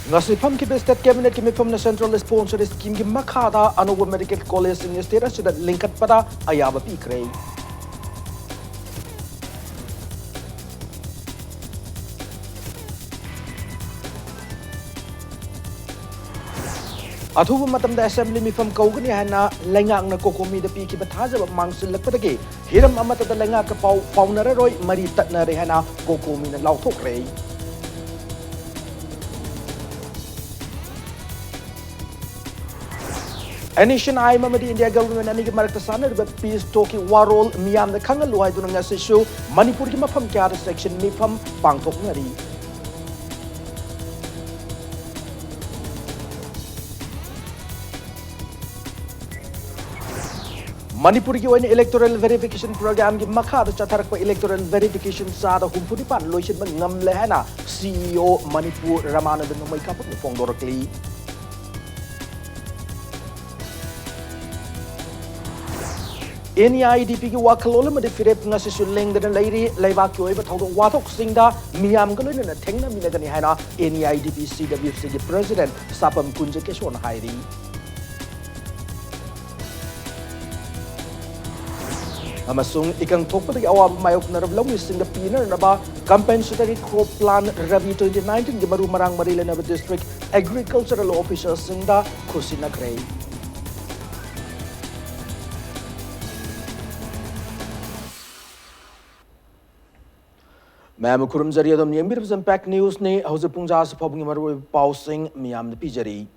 ngasi pham ki state cabinet ki mifam na central sponsor scheme ki makhada anowa medical college in state asida linkat pada ayaba pi krei athuba matamda assembly mifam kaugani hana lengang na kokomi da pi ki bathaja mangsil lakpadagi hiram amata da lenga ka paunara roi mari tatna re hana kokomi na lauthok rei Nation I Mamadi India government and Marta Sana peace talking warol Miam the Kangalu I do not issue Manipur Mapam Kara section Mipam Pangtok Nari. Manipur electoral verification program ki makha da chatharak pa electoral verification sa da humpuni pan loisin man ngam lehana CEO Manipur Ramanand Nomai kaput ni Fongdorakli. NEIDP ki wakalola ma defirep nga sisu leng da lairi laiba ki oiba thawdo wathok singda miyam ka loina na thengna mina gani haina NEIDP CWC ki president Sapam Kunja Keshon hairi amasung ikang thokpa da awab mayok na rablaw singda pina na ba compensatory crop plan Rabi 2019 ki maru marang marila na district agricultural officers singda khusina grei Ma'am Kurum Zariadom Yambir Pack News ne House Punjas Pobing Maru Pausing Miam the Pijari.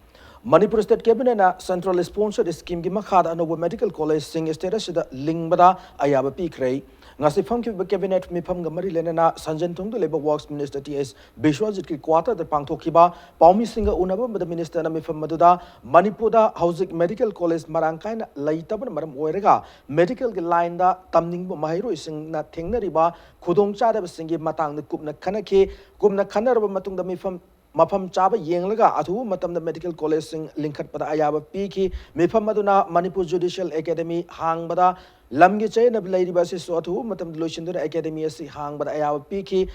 Manipur State Cabinet na Central Sponsored Scheme Gimakada and Medical College Sing Status Lingbada Ayaba Pikray. Ngasi Fam Cabinet Mipam Gamari Lenana Sanjantung the Labour Works Minister T.S. Bishwajit ki quarter the Pangtokiba, Paumi Singer Unaba the Minister Mifam Maduda, Manipuda Housing Medical College Marankain Laitaban Maram Oerega, Medical Line da Tamning Mahiro Sing na Tingnariba, Kudong Chada Singi Matang the Kupna Kanake, Gumna Kanaraba Matung the Mifam Mapam Chaba Yenglaga, Atu Matam the Medical College Sing Linkat Pada Ayaba Piki, Mifam Maduna, Manipur Judicial Academy, Hang Bada. Lamgi chay na bilay di basi so atu matam dilution dura academy si hang bada ayaw piki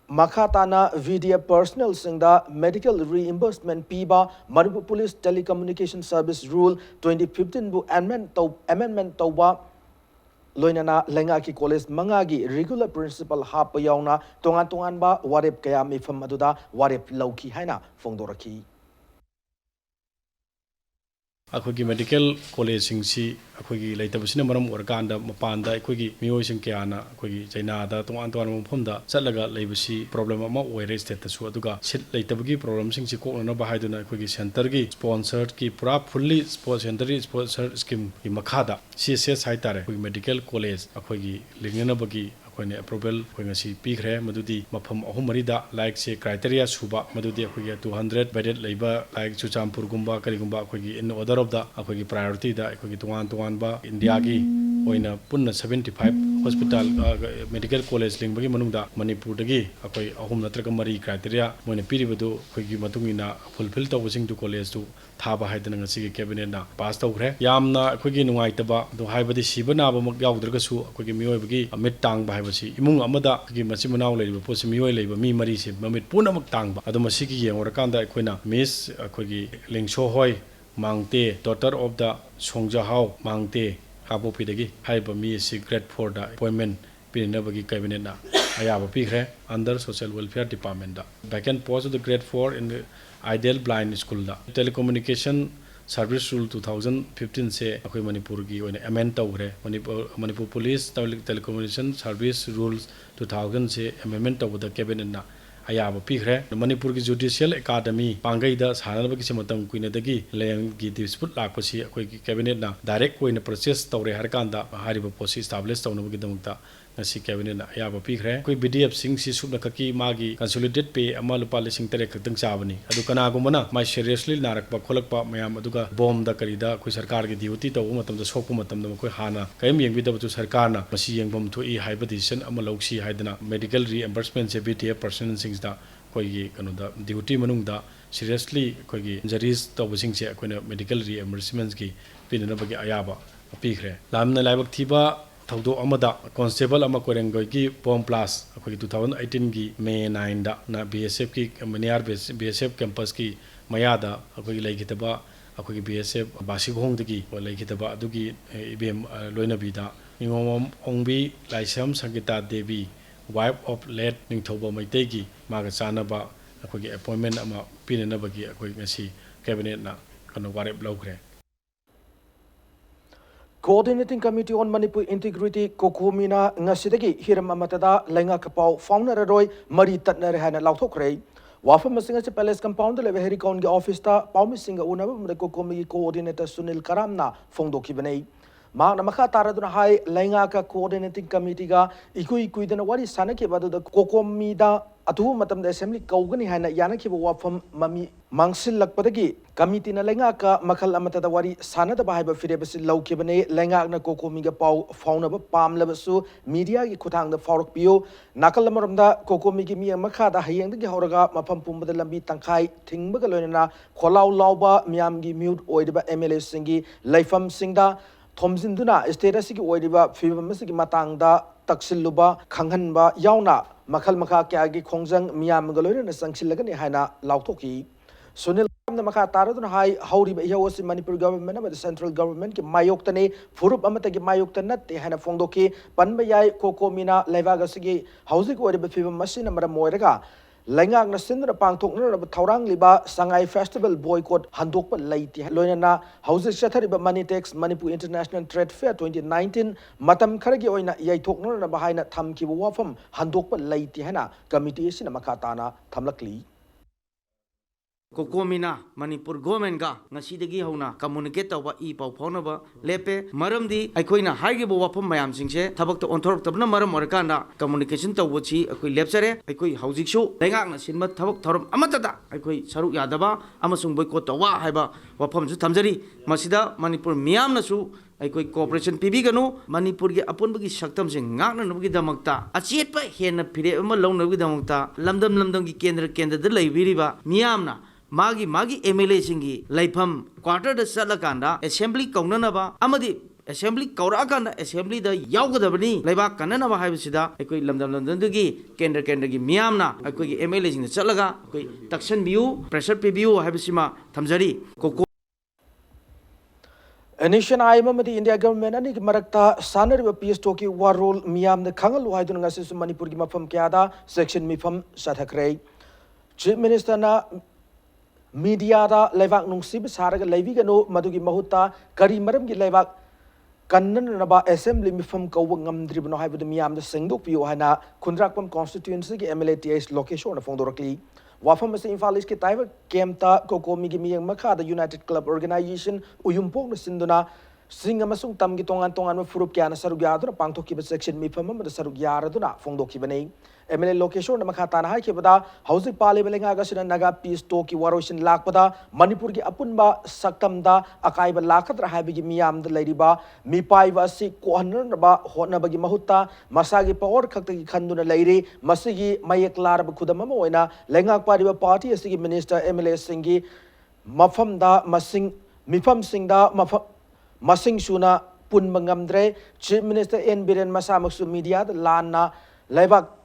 makatana vidya personal singda medical reimbursement piba Manipur Police Telecommunication Service Rule 2015 bu amendment tawba loinana lenga ki college mangagi regular principal hap yauna tongan ba warep kaya mifam aduda warep lauki haina fongdoraki अखोगी medical college सिंसी अखोगी लेतबसिना मरम ओरकांदा मपांदा अखोगी मियोइसिं क्याना अखोगी चाइनादा तोंगान तोंगान मफमदा चलगा लेबसी problem अमा ओइरे state सु अदुगा सिट लेतबगी प्रॉब्लम सिंसी कोकना बाहायदुना अखोगी सेंटर की स्पॉन्सर्ड की पूरा फुल्ली सेंटर स्पॉन्सर स्कीम की मखादा सीएसएस हाइतारे अखोगी मेडिकल कॉलेज अखोगी लिंगनबगी अखोने अप्रूवल अखोंगसी पीखरे मदुदी मफम अहुम मरिदा लाइक से क्राइटेरिया सुबा मदुदी अखोगी 200 बेडेड लेबा लाइक चुचामपुर गुंबा करिगुंबा अखोगी इन ऑर्डर ऑफ द अखोगी प्रायोरिटी दा अखोगी तोंगान बा इंडिया की ओइना पुन्ना 75 हॉस्पिटल मेडिकल कॉलेज लिंगबगी मनुंगदा मणिपुर दगी अखोई अहुम नत्रक मरी क्राइटेरिया मोने पीरिबदु अखोगी मतुंगिना फुलफिल तौबसिंग टू कॉलेज टू थाबा हाइदना ngasi कैबिनेट ना पास तौखरे यामना अखोगी नुंगाइतबा दो हाइबदी सिबनाबा मक याउद्रगसु अखोगी मियोइबगी मिट तांग बाहाइबसी इमुंग अमदा अखोगी मसि मनाव लेरिबा पोसि मियोइ लेबा मी मरी से ममित पुनमक तांगबा अदो मसि की येंगोरकांदा अखोइना मिस अखोगी लिंगसो होय मांगते डॉटर ऑफ द सोंगजाहाव मांगते हापोपीदगी हाइबा मी सि ग्रेड 4 दा अपॉइंटमेंट पिनबगी कैबिनेट ना अयाबा पीखरे अंडर सोशल वेलफेयर डिपार्टमेंट दा vacant post of the grade 4 in the ideal blind school दा टेलीकम्युनिकेशन सर्विस रूल 2015 से अखोई मणिपुर की ओइने अमेंड तौरे Manipur police telecommunication service rules 2000 से अमेंडमेंट तौबदा कैबिनेट ना अयाब पीखरे मणिपुर की जुडिशियल एकाडमी पांगईदा सानबगी समतम कुइनदगी लेंग की डिस्प्यूट लाखपसी अखोई कैबिनेट ना डायरेक्ट ओइने प्रोसेस तौरे हरकांदा हारिबा पोसी establish तौनबगी दमकता ngasi cabinet na ayaba pikre koi BDF sing si subna kaki magi consolidated pay ama lupa lising tere khadang chabani adu kana gumana mai seriously narakpa kholakpa mayam aduga bom da karida koi sarkar gi duty to matam da sokpu matam da koi hana kaim yengbi da tu sarkar na masi yengbom thu i haiba decision ama loksi haidana medical reimbursement se BDF person sings da koi gi kanu da duty manung da seriously koi gi injuries to sing se koi na medical reimbursements gi pinna bagi ayaba pikre lamna laibak thiba थौदो अमदा constable अमा कोरेंगोय की पॉम plus अखोई 2018 की मे 9 दा ना BSF की मनियार बीएसएफ कैंपस की मयादा अखोई लेखितबा अखोई बीएसएफ बासिगोंग दगी लेखितबा अदुगी इबेम लोइनबीदा Ningom Ongbi Laishram Sangita Devi wife of late Ningthouba Meitei की मागा चानबा अखोई अपॉइंटमेंट अमा पिननबगी अखोई ngasi कैबिनेट ना कनो वारेप लौखरे Coordinating Committee on Manipur Integrity Kokomina ngasidagi hiram amatada lenga kapau faunararoi mari tatnare hana lauthokre wafam masinga palace compound leve herikon ge office ta paumi singa unaba mre kokomi coordinator Sunil Karamna fongdoki banei ma namakha taraduna hai lenga ka coordinating committee ga ikui kuidana wari sanake badu da kokomi da atu matam da assembly kaugani hana yanaki wafam mami mangsil lakpadagi committee na lenga ka makhal amata da wari sanada bahai ba fire basi lauke bane lenga na kokomi ga pau fauna ba pam labasu media gi khutang da farok pio nakal lamaram da kokomi gi mi makha da hayeng da gi horaga mafam pumba da lambi tangkhai thingba ga loina kholau lauba miam gi mute oidba MLA singi laifam singda thomjinduna status gi oidiba fibam sigi matangda taksilluba khanghanba yauna makhal makha kya gi khongjang miam ga loina sangsilaga ni haina lauthoki Sunil Makha Taradun Hai Howdy Yawas Manipur government but the central government ki Mayoktane Furup Amataki Mayoktanat Hana Fondoki Panbayai Koko Mina Levagasigi Housing or the Fiva Machine Amara Moiraga Lengang Nasindra Pangtok Taurang Liba Sangai Festival boycott Handokpa Laiti Loyana Houses Shatariba Money Tax Manipur International Trade Fair 2019 Matam Karagi Oina Yaitokna Bahina Tamki Wafam Handokpa Laiti Hana Committee Sinamakatana Tamlakli Kokomina Manipur government ga ngasidagi hauna communicate tawba I pau phonaba lepe maramdi aikoina haige bo wafam mayam singse thabak to onthorok tabna maram orakanda communication tawbochi akoi lepsare aikoi haujik shu lengak na sinma thabak thorom amatada aikoi saruk yadaba amasung boycott tawa haiba wafam su thamjari masida Manipur miyam na su aikoi cooperation pibi ganu Manipur gi apun bagi saktam sing ngakna nabgi damakta achet pa hena phire ama lawnabgi damakta lamdam gi kendra da leibiriba miyamna Magi MLA singi laifam quarter da salakanda assembly kaunanaba amadi assembly kaurakanda assembly da yaugadabani laiba kananaba haibsida aikoi lamdam dugi kendra gi miyamna aikoi gi MLA sing chalaga aikoi takshan biu pressure pibiu haibsima thamjari koko Nation Imamadi India government and Marakta Sanar PS Toki Warol Miam the Kangal Waidun Assis Manipur Gimafam Kiada section Mifam Satakre Chief Minister na Media da Levak Nungsib Saraga Levigano Madugi Mahuta Kari Maram gi Levak Kanan Naba Assembly Mifam Kawangam Tribunal Hive the Miam the Singduk Piohana Kundrakam constituency MLATS location of Fondorakli Wafam Infalis Kitaiva Kemta Kokomi Gimi Maka the United Club Organization Uyumpong Sinduna Singamasung Tamgi Tongan Furup Kiana Sarugada Pangtoki section Mifam the Sarugyara Fondoki Bane MLA location na makatana hai kibada housing pale belenga gasina naga peace toki waroshin lakpada Manipur gi apunba saktamda akaiba lakatra haibigi miyam da leiriba mipai wasi kohanar ba hotna bagi mahutta masagi power khakta gi khanduna leiri masigi mayeklar ba khudama moina lenga pariba party asigi minister MLA singi mafamda masing mifam singda masing suna pun mengamdre chief minister N Biren masamaksu media lana lebak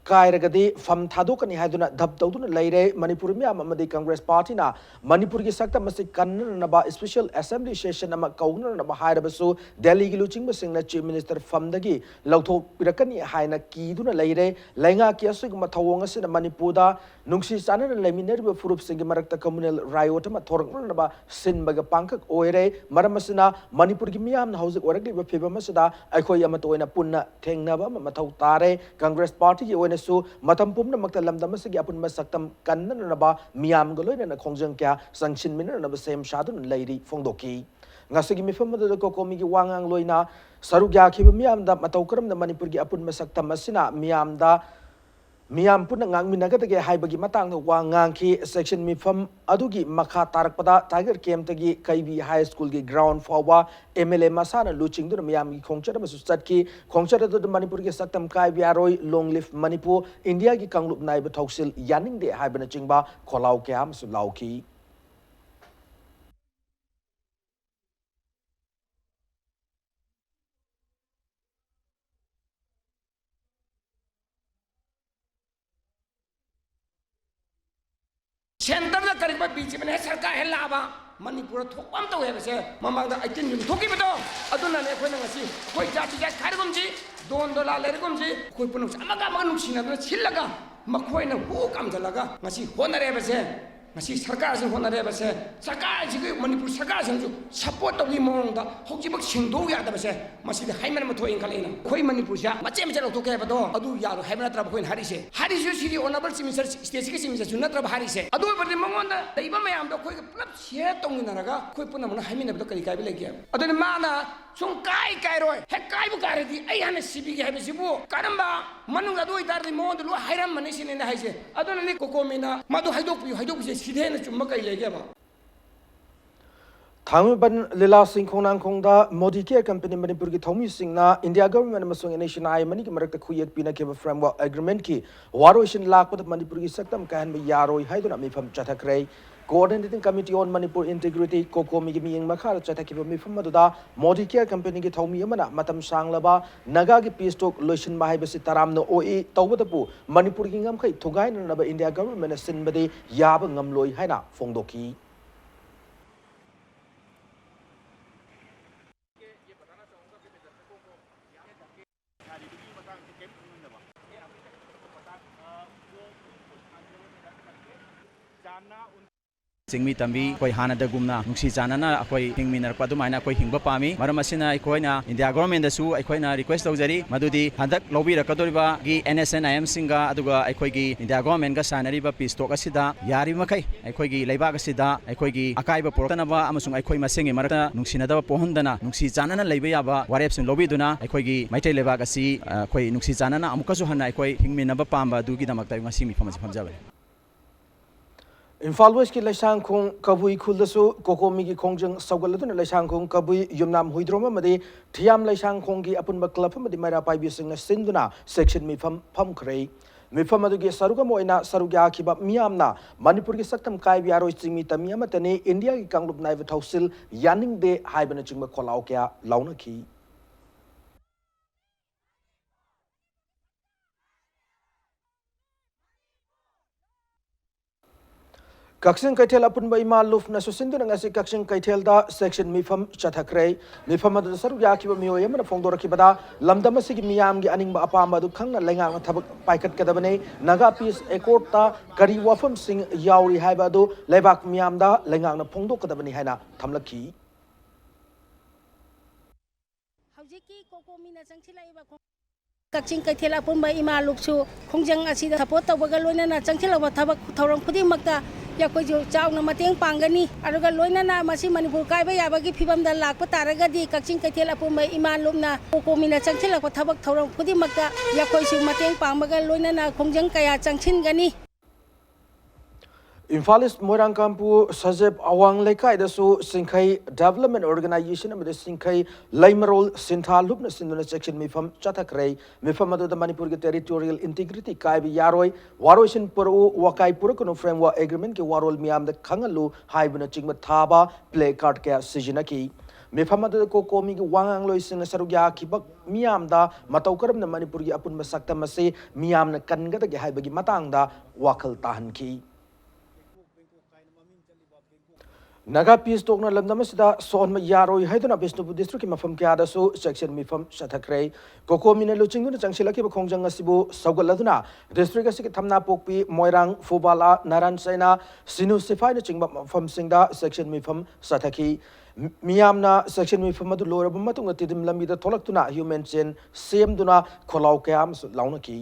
Kairagadi from Tadukani Haduna Dabduna Lady Manipurmia Mamadi Congress Party na Manipurgi Sakta Masik Kanaba special assembly session Nama Kauna Naba Hydabasu Delhi Luching Singna Chief Minister Famdagi Lauto Pirakani Haina Kiduna Lady Lenga Kiasuk Matawongas in Manipuda Nungsi Sana Leminer Furup Singimarakta communal riotama Tornaba Sin Bagapankak Oire Maramasina Manipurgimiam House Oragli Pibamasada Akoyamatoina Puna Tengnaba Matautare Congress Party so Matampum Makalam Damasagi upon Masaktam Kananaba Miam Goloin and a Konjanka Sanction Minor of the same Shadun lady Fondoki. Nasagi Mifam the Kokomigi Wangang Loina Saruga Kibamiam da Matokram the Manipurgi upon Masakta Masina Miam da Miam Punang Minagata Haibagi Matang Wanganki section Mifam Adugi Maka Tarakpada Tiger came Tagi Kaibi High School ground forward MLA Masana Luching to the Miami Kongchara Susatki Kongchara to the Manipurgi Saktam Kai Viaroi Long Live Manipur India Gi Kanglup Naiba Toksil Yanning de Hibernachingba Kolau Kiam Sulauki. Centre दा करीब बीच में सरकार है लाबा मणिपुर थोपम तो है बसे ममांग दा 18 जुन थोकी बतो अदुना ने खोना ngasi कोई जाति जात खारगम जी $2 लेरगम जी कोई पुनु अमगा मनुसिना न छिलगा मखोइना हु काम जलगा ngasi होनरे बसे ngasi सरकार से होनरे बसे सरकार जी मणिपुर सरकार से सपोर्ट तोगी मोंग दा होजिबक सिंदो यादा बसे मसी हाइमन मथो इंकलेना खोई मणिपुर सा मचे मचे लौटोके बदो अदु यारो हाइमन त्रब खोइन हारिसे हारिसे सिरी ओनबल सिमिसर स्टेज के सिमिसर जुना त्रब हारिसे अदु बदे मंगोंदा दैबा मयाम दो खोई पुलप शेयर तोंगिनारगा खोई पुना मन हाइमन बदो करी काबि लेगे अदु माना सुं काय कायरोय हे कायबु कारदी आई हने सिबिगे हेबसिबु करम्बा मनुंग अदु इदारदि मोंद लो हाइरम मनिसिने ने हाइसे अदु ने कोकोमिना मदु हाइदोक सिधे न चुम्मा कई लेगे बा थांगबन लीला सिंह खोनांगखोंदा मोदी केयर कंपनी मणिपुर की थौमी सिंहना इंडिया गवर्नमेंट अमसुंग नेशन आई मनी की मरकत खुयेक पिनकेब फ्रेमवर्क एग्रीमेंट की वारोइशन लाखपद मणिपुर की सक्तम कहन में यारोय हाइदुना मिफम चथकरे coordinating committee on Manipur integrity COCOMI की मियंग मखार चथकिब मिफम मदुदा मोदी केयर कंपनी की थौमी अमना मतम सांगलबा नगा की पीस्टोक लोशन बाहाइबसि तरामनो ओए तौबदपु मणिपुर की ngam khai thugainनब इंडिया गवर्नमेंट सिनबदे याब ngamloi haina फोंदोकी सिंगमी तंबी कोई हानदगुमना नुक्सी चानना अखोई हिंगमिनरप अदुमाइना कोई हिंगबा पामी मरम असिना अखोइना इंडिया गवर्नमेंट दसु अखोइना रिक्वेस्ट तौजरी मदुदी हंदक लौबिरकदोरिबा गी NSNIM सिंगा अदुगा अखोइगी इंडिया गवर्नमेंट गा सानरिबा पीस्टोक असिदा यारि मखै अखोइगी लेबाग असिदा अखोइगी अकाइबा पोरतनबा अमसुंग अखोइ मसेंगी मरता नुक्सिनदबा पोहंदना नुक्सी चानना लेबा याबा वारेपसिन लौबिदुना अखोइगी मैतै लेबाग असि अखोइ नुक्सी चानना अमुकसु हन्ना अखोइ हिंगमिनबा पाम्बा दुगी दमकता ngasi mi famjabe Imphal west की लैसांग खोंग कबुई खुलदसु कोकोमी की खोंजंग सौगलदुना लैसांग खोंग कबुई युमनाम हुइद्रोमा मदे थियाम लैसांग खोंग की अपुनबा क्लब मदे मैरा पाइबि सिंग सिंदुना सेक्शन मी फम खरे मिफम अदुगे सरुगम ओइना सरुग्या खिबा मियामना मणिपुर की सक्तम काय बियारो चिंगमी तमिया मतने इंडिया की कांगलुप नाइव थौसिल यानिंग दे हाइबना चिंगबा खोलाव क्या लाउनखी कक्सिंग कैथेल अपुनबा इमा लुफ न सुसिंदुना ngasi कक्सिंग कैथेल दा सेक्शन मिफम चथखरे मिफम अदु सरुग याखिबा मियोय अमना फोंदोरखिबदा लमदम सिगी मियाम गी अनिंग अपामा अदु खंगना लेंगांग थबक पाइकट कदबने नगा पीस एकोर्ट ता करी वफम सिंग याउरी हाइबा अदु लेबाक मियाम दा लेंगांग फोंदोक कदबने हाइना थमलखी हौजिकी कोकोमिना चंगथिलाइबा कक्सिंग कैथेल अपुनबा इमा लुपसु खोंजंग असिदा सपोर्ट तबगा लोइना चंगथिलाबा थबक थौरंग खुदिमक्ता याकोई जो चाउना मतेंग पांगनी अरुगा लोइना मसी मणिपुर कायबा याबगी फिबमदा लाकपा तारगदी कक्सिंग कैथेल अपुनबा इमा लुपना कोकोमिना चंगथिलाबा थबक थौरंग खुदिमक्ता याकोई सु मतेंग पांगबगा लोइना खोंजंग कया चंगथिनगनी इम्फाल ईस्ट मोइरांगकामपु सजेब अवांग लेखाइदसु सिंखै डेवलपमेंट ऑर्गेनाइजेशन अमदे सिंखै लैमरोल सिंथा लुपना सिंदुना सेक्शन मिफम चथखरै मिफम अदुदा मणिपुर के टेरिटोरियल इंटीग्रिटी कायबि यारोय वारोइशन पुरु वकाई पुरकनो फ्रेमवर्क एग्रीमेंट के वारोल मियाम द खंगलु हाइबना चिंगबा थाबा प्ले कार्ड के सिजनकी मिफम अदुदा कोकोमी के वांगांग लोइसिन सरुग्या खिबक मियाम दा मतौ करमना मणिपुर की अपुनबा सक्तम असे मियाम न कनगदगे हाइबगी मतांग दा वाखल ताहनकी नगा पीस टोकना लमदमसिदा सोन यारोय हाइदुना बिष्णुपुर डिस्ट्रिक्ट की मफम क्यादसु सेक्शन मिफम चथखरे कोकोमिने लुचिंगुना चंगसिलखिबा खोंजंग असिबु सौगलदुना डिस्ट्रिक्ट असि थमना पोकपी मोइरांग फुबाला नारायण सेना सिनु सिफाइना चिंगबा मफम सिंगदा सेक्शन मिफम चथखी मियामना सेक्शन मिफम अदु लोरब मतुंग तिदिम लंबिदा थोलक्तुना ह्यूमन चेन सेमदुना खोलाव कयाम लाउनकी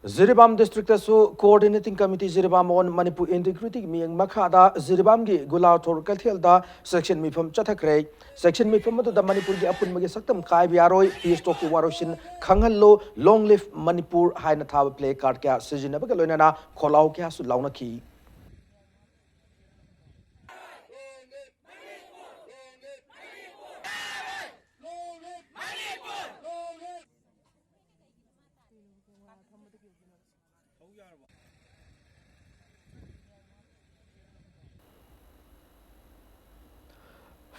Jiribam district coordinating committee Jiribam on Manipur integrity मियंग मखादा जिरीबाम की गुलाव थोर कलथेलदा सेक्शन मिफम चथखरे सेक्शन मिफम अदुदा मणिपुर की अपुनमगे सक्तम काय बियारोय पीस टॉक की वारोशिन खंगल्लो लॉन्ग लिव मणिपुर हाइना थाब प्ले कार्ड क्या सिजनबगा लोइनाना खोलाव क्या सु लाउनकी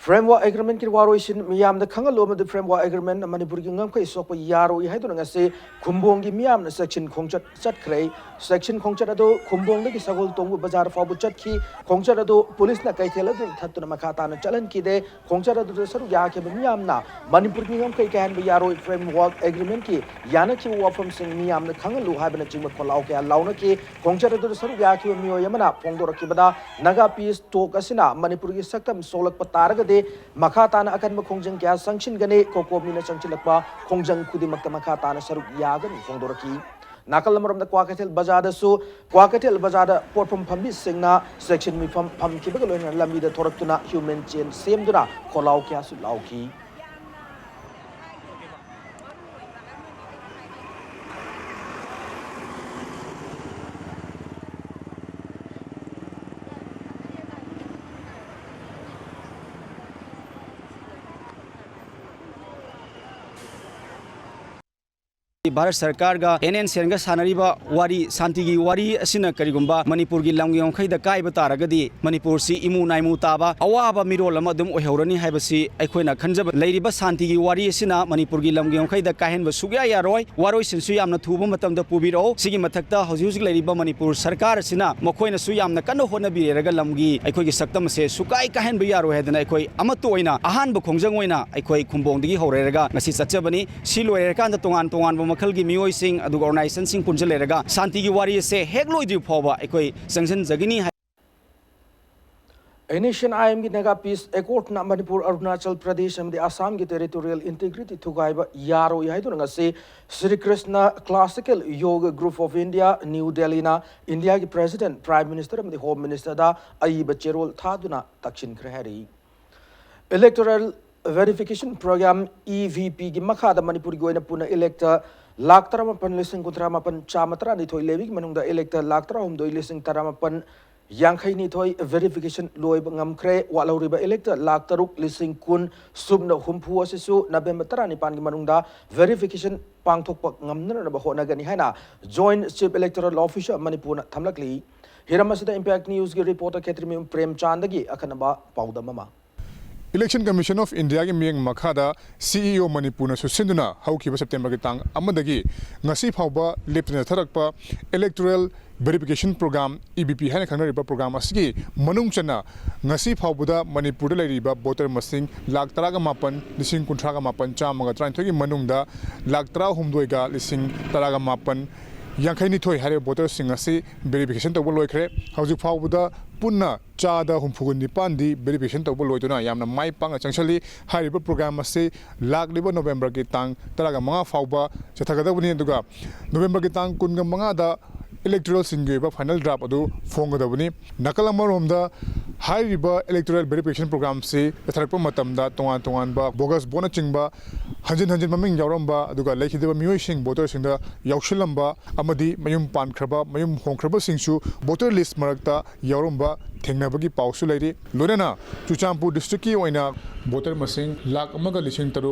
Framework agreement ki waroisin miyam da khangalo ma framework agreement Manipur ki ngam kai sok pa yaro I hai to nga se khumbong gi miyam na section khongchat chat khrei section khongchat ado khumbong da ki sagol tong bazar fa bu chat ki khongchat ado police na kai thela du that to na makata na chalan ki de khongchat ado saru ya ke miyam na Manipur ki ngam kai kan ba yaro framework agreement ki yana ki wa from sing miyam na khangalo hai ba na ching ma kholau ke law na ki khongchat ado saru ya ki miyo yamana phongdor ki bada naga peace talk asina Manipur ki saktam solak patar de makata na akan makongjang kya sanction gane kokomi na sangchilakpa kongjang khudi makta makata na saruk yagan fongdoraki nakal maram da kwakatel bazada su kwakatel bazada porpum phambi singna section mi pham kibagalo na lambi da thoraktuna human chain same duna kholau kya su lauki Bharat सरकार का NN Sen सानरीबा वारी शांति की वारी असिना करिगुंबा मणिपुर की लंगी ओंखैद कायब तारगदी मणिपुर सी इमु नाइमु ताबा अवाबा मिरोल अमा दुम ओहौरनी हाइबसी अखोइना खंजब लेरिबा शांति की वारी असिना मणिपुर की लंगी ओंखैद काहेनब सुग्या यारोय वारोय सिनसु यामना थुबा मतमदा पुबिरो सिगी मथक्ता हौजि हौजि लेरिबा मणिपुर सरकार असिना मखोइना सु यामना कन्न होनबिरेगा लंगी अखोइगी सक्तम से सुकाई काहेनब यारोय हेदना अखोइ अमतो ओइना अहानब खोंजंग ओइना अखोइ खुंबोंदगी हौरेरगा ngasi चचबनी सी लोयरकांद तोंगान तोंगान मखल की मियोय सिंह अदुग ऑर्गेनाइजेशन सिंह पुंजलेरगा शांति की वारी से हेक लोइदि फोबा अखोइ संगसन जगिनी Initian IM की नेगा पीस एकॉर्ड ना मणिपुर अरुणाचल प्रदेश एवं असम की टेरिटोरियल इंटीग्रिटी थुगाइबा यारो याइ तो ngasi Shri Krishna classical yoga group of India New Delhi ना इंडिया की प्रेसिडेंट प्राइम मिनिस्टर एवं होम मिनिस्टर दा अई बचेरोल थादुना तक्षिन खरहरी इलेक्टोरल वेरिफिकेशन प्रोग्राम EVP की मखादा मणिपुर की ओइना पुना इलेक्टर लाख तरामपन लिसिंग कुंथरामपन चामतरा निथोय लेबिक मनुंगदा इलेक्टर लाख तराहुमदोय लिसिंग तरामपन यांखै निथोय वेरिफिकेशन लोइब ngamkhre waloriba elector लाख तरुक लिसिंग कुन सुबना हुमफु असिसु नवेम्बर 19 की मनुंगदा वेरिफिकेशन पांगथोकप ngamnana होनगनि हाइना joint chief electoral officer Manipur थमलकली हिरमसिदा इंपैक्ट न्यूज की रिपोर्टर केत्रिमिम प्रेमचांदगी अखनबा पाउदममा Election Commission of India की मियंग मखादा CEO मणिपुर सुसिंदुना हौखिबा सेप्टेम्बर की तांग अमदगी ngasi फाउबा लेप्टना थरकपा इलेक्टोरल वेरिफिकेशन प्रोग्राम EVP हाइना खंगरिबा प्रोग्राम असगी मनुंग चना ngasi फाउबदा मणिपुर लेरिबा वोटर मसिंग लाख 13 लिसिंग 19 चामगा 33 की मनुंगदा लाख 13 लिसिंग 13 यांखैनि थोय हारे वोटर सिंग असि वेरिफिकेशन तब लोइखरे हौजि फाउबदा पुन्ना चादा हुमफुगु निपांदी वेरिफिकेशन तब लोइतुना यामना माइ पांग चंगसली हारिबा प्रोग्राम असि लाखलिबा नवेम्बर की तांग 15 फाउबा चथगदबनि दुगा नवेम्बर की तांग 15 दा इलेक्टोरल सिंगेबा फाइनल ड्राफ्ट अदु फोंगदबनि नकलमरोमदा हारिबा इलेक्टोरल वेरिफिकेशन प्रोग्राम से थरकपा मतमदा तोंगान तोंगानबा बोगस बोना चिंगबा हंजिन हंजिन ममिंग यावरंबा अदुगा लेखिदबा मियोइसिंग वोटर सिंगदा यावशिलंबा अमदी मयुम पानख्रबा मयुम होंख्रबा सिंगसु वोटर लिस्ट मरकता यावरंबा थेंगनाबगी पाउसु लेरि लोनेना चुचामपुर डिस्ट्रिक्ट की ओइना वोटर मसिंग लाख अमगा लिसिंग तरु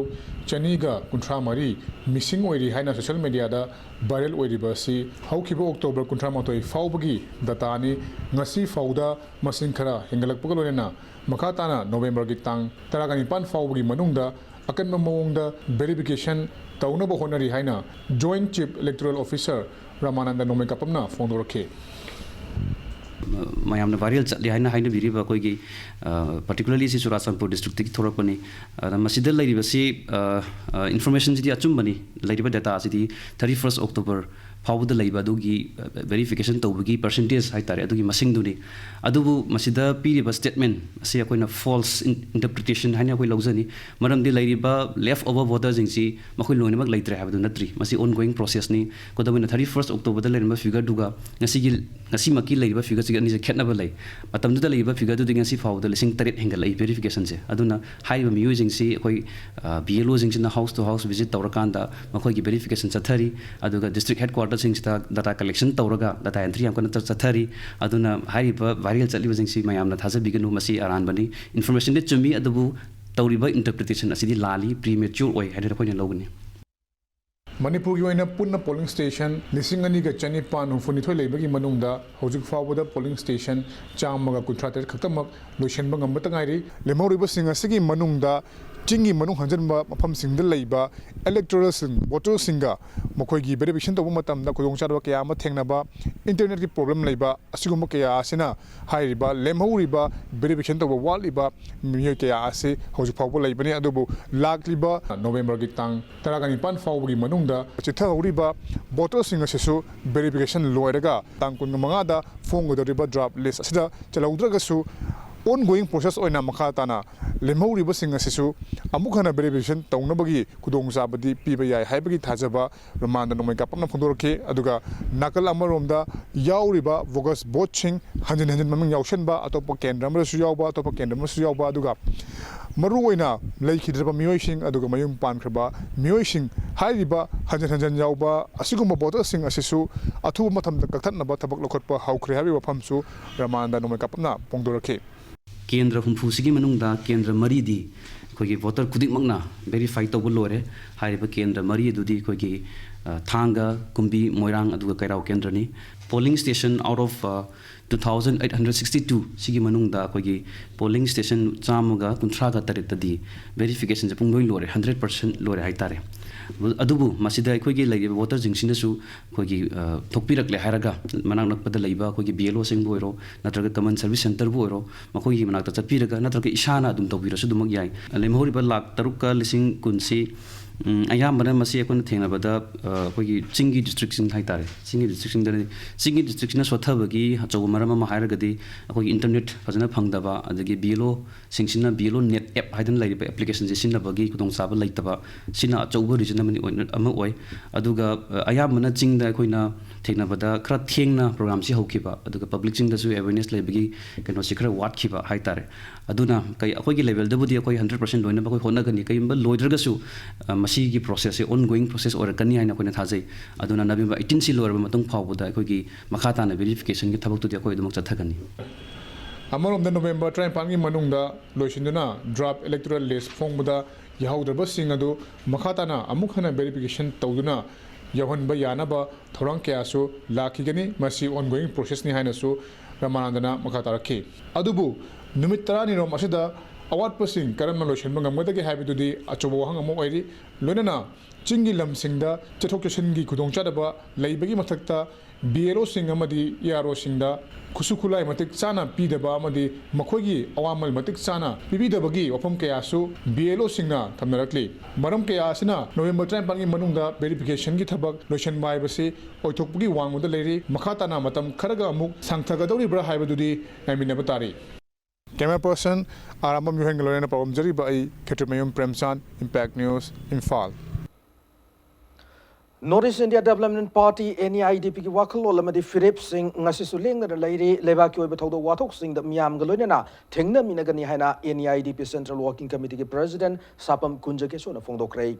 चनीगा 13 मिसिंग ओइरि हाइना सोशल मीडिया दा वायरल ओइरिबासी हौखिबा अक्टोबर 19 फाउबगी दतानी ngasi फाउदा मसिंग खरा हेंगलकपगा लोनेना मखाताना नवेम्बर की तांग 19 फाउबगी मनुंगदा अकन ममोंगदा वेरिफिकेशन तौनबो होनरी हाइना joint chief electoral officer Ramanand नोमेकापमना फोंदोरखे मैम वायरल चले हाइना बिरीब अखोगी पर्टिकुलरली से चुराचंदपुर डिस्ट्रिक्ट की थोरकपनी इन्फॉर्मेशन जी अचुम्बनी डेटा 31 अक्टोबर फाउद वेरिफिकेशन तौबगी परसेंटेज है मसिंगदुनी पीरिब स्टेटमेंट से अखोइना फॉल्स इंटरप्रिटेशन है लौजनी मरमदी लेफ्ट ओवर वोटर्स मखोइ लोइनमक लेत्रे हाबदु नत्री मसी ऑनगोइंग प्रोसेस नि कोदबना 31 अक्टोबर लेरिबा फिगर दुगा ngasi लेरिबा फिगर से अनि खेतनब लै मतमदुदा लेरिबा फिगर दुदि ngasi फाउद लिसिंग 8 हेंगल लै वेरिफिकेशन से अदुना हाइबा मियोजिंग से अखोइ BLO जिंग सिना हाउस टू हाउस विजिट तौरकांदा मखोइ की वेरिफिकेशन चथरी अदुगा डिस्ट्रिक्ट हेडक्वार्टर डाटा कलेक्शन तौरगा डाटा एंट्री यामकन चथरी अदुना हाइबा वायरल चलिबजिंग सी मयामना थाजबिगनु मसी अरानबनी इन्फॉर्मेशन ने चुमी अदुबु तौरिबा इंटरप्रिटेशन असिदि लाली प्रीमेच्योर ओय हाइदर खोइन लौगनी मणिपुर की पुनः पोलिंग स्टेशन 2,294 लेबगी मनुंगदा हौजिक फावदा पोलिंग स्टेशन चामगा कुंथ्रातर खतमक लोइशनबा ngambata ngairi lemoriba singa sigi manungda चिंगी मनुंग हंजनबा मफम सिंगदा लैबा इलेक्टोरल सिंग वोटर सिंगा मखोयगी वेरिफिकेशन तौबा मतमदा खुदोंचादबा कया अमा थेंगनाबा इंटरनेट की प्रॉब्लम लैबा असिगुम्बा कया आसिना हाइरिबा लेमहौरिबा वेरिफिकेशन तौबा वालिबा मिय कया आसे हौजिक फावबा लैबने अदुबु लाक्लिबा नवेम्बर की तांग 19 फावबगी मनुंगदा चिथहौरिबा वोटर सिंग असिसु वेरिफिकेशन लोयरगा तांग 15 दा फोंगदरिबा ड्राफ्ट लिस्ट असिदा चलौद्रगसु ongoing process oina makha tana lemhoriba singa sisu amukhana verification taunabagi kudong sabadi piba yai haibagi thajaba ramanda nomai kapna phondorke aduga nakal amaromda yauriba vogus boching hanjin hanjin maming yaushanba atopa kendra amrasu yauba atopa kendra amrasu yauba aduga maru oina leikhidraba miyoising aduga mayum pankraba miyoising hairiba hanjin hanjin yauba asiguma voter sing asisu athu mathamda kakatnaba thabak lokhotpa haukhre habi wafamsu ramanda nomai kapna phondorke केंद्र हुंफुसिगी मनुंगदा केंद्र मरीदी कोई voter खुदिमकना verify तौब लोरे हारिबा केंद्र मरी दुदी कोई थांगा कुंबी मोइरांग अदुगा कैराव केंद्रनी polling station out of 2862 सिगी मनुंगदा कोई पोलिंग स्टेशन चामगा कुंथ्रागा तरेतदी वेरिफिकेशन जपुंग लोइ लोरे 100% लोरे हाइतारे अदुबु मसिदा अखोगी लैगे वोटर जिंगसिनसु अखोगी थोकपिरकले हायरागा मनाक नकपदा लैबा अखोगी बीएलओ सिंग बोइरो नत्रगा कमन सर्विस सेंटर बोइरो मखोगी मनाक चटपिरगा नत्रगा इशाना अदुम तौबिरसु दुमक याय लेमहोरिबा लाख 3,000 अयामबना मसी अकोन थेंगनाबदा अखोगी चिंगी डिस्ट्रिक्ट सिंग हाइतारे चिंगी डिस्ट्रिक्ट सिंग चिंगी डिस्ट्रिक्ट न सोथबगी हचौ मरम म हायरगदी अखोगी इंटरनेट फजना फंगदबा अदगी बीएलओ सिंगसिना बीएलओ नेट ऐप हाइदन लैरिबा एप्लीकेशन जे सिनबगी खुदोंग साबा लैतबा सिना अचौबो रीजन अमन ओय अदुगा अयामबना चिंगदा अखोइना थेंगनाबदा खरा थेंगना प्रोग्राम सि हौखिबा अदुगा पब्लिक चिंगदसु अवेयरनेस लैबगी कनो सिखरा वाटखिबा हाइतारे अदुना कै अखोगी लेवल दबुदी अखोई 100% लोइना बखोई होनागनी कैम्बा लोइद्रगसु मसीगी प्रोसेस ऑनगोइंग प्रोसेस और कनी हाइना कोइना थाजै अदुना नवेम्बर 18 सि लोरबा मतुंग फावबदा अखोगी मखाताना वेरिफिकेशन की थबक तुदी अखोई दुमक चथगनी अमरोमदा नवेम्बर 35 की मनुंगदा लोइसिंदुना ड्राफ्ट इलेक्टोरल लिस्ट फोंगबदा याहौद्रबा सिंग अदु मखाताना अमुखना वेरिफिकेशन तौदुना यहनबा यानाबा थोरंग कयासु लाखिगनी मसी ऑनगोइंग प्रोसेस नि हाइनासु रामानंदना मखातारखि अदुबु नुमित 10 निरोम असिदा अवाटपसिंग करम लोइसनबा ngamgadagi हाइबदुदी अचोबो वहंग अमो ओइरि लोइनना चिंगी लमसिंगदा चथोक चसनगी खुदोंचादबा लैबगी मथक्ता बीएलओ सिंग अमदी यारो सिंगदा खुसुखुलाई मतिक चाना पीदबा अमदी मखोगी अवामल मतिक चाना पीबीदबगी वफम कयासु बीएलओ सिंगना थमनरकली मरम कयासिना नवेम्बर 35 की मनुंगदा वेरिफिकेशन की थबक लोइसन बायबसे ओइथोकपगी वांगुदा लेरि मखाताना मतम खरगा अमुक सांगथगदौरिब्रा हाइबदुदी नामिनबा तारी कैमरा पर्सन आराम युहन गलोरेना प्रॉब्लम जरीबा आई Khetrimayum Premchand impact news Imphal North East India Development Party NEIDP की वाखलोल अमदी Philip Singh ngasi sulengna leiri lebaki oiba thodo wathok sing da miyam galoina thengna minagani haina NEIDP Central Working Committee की President Sapam Kunjake sona phongdokrei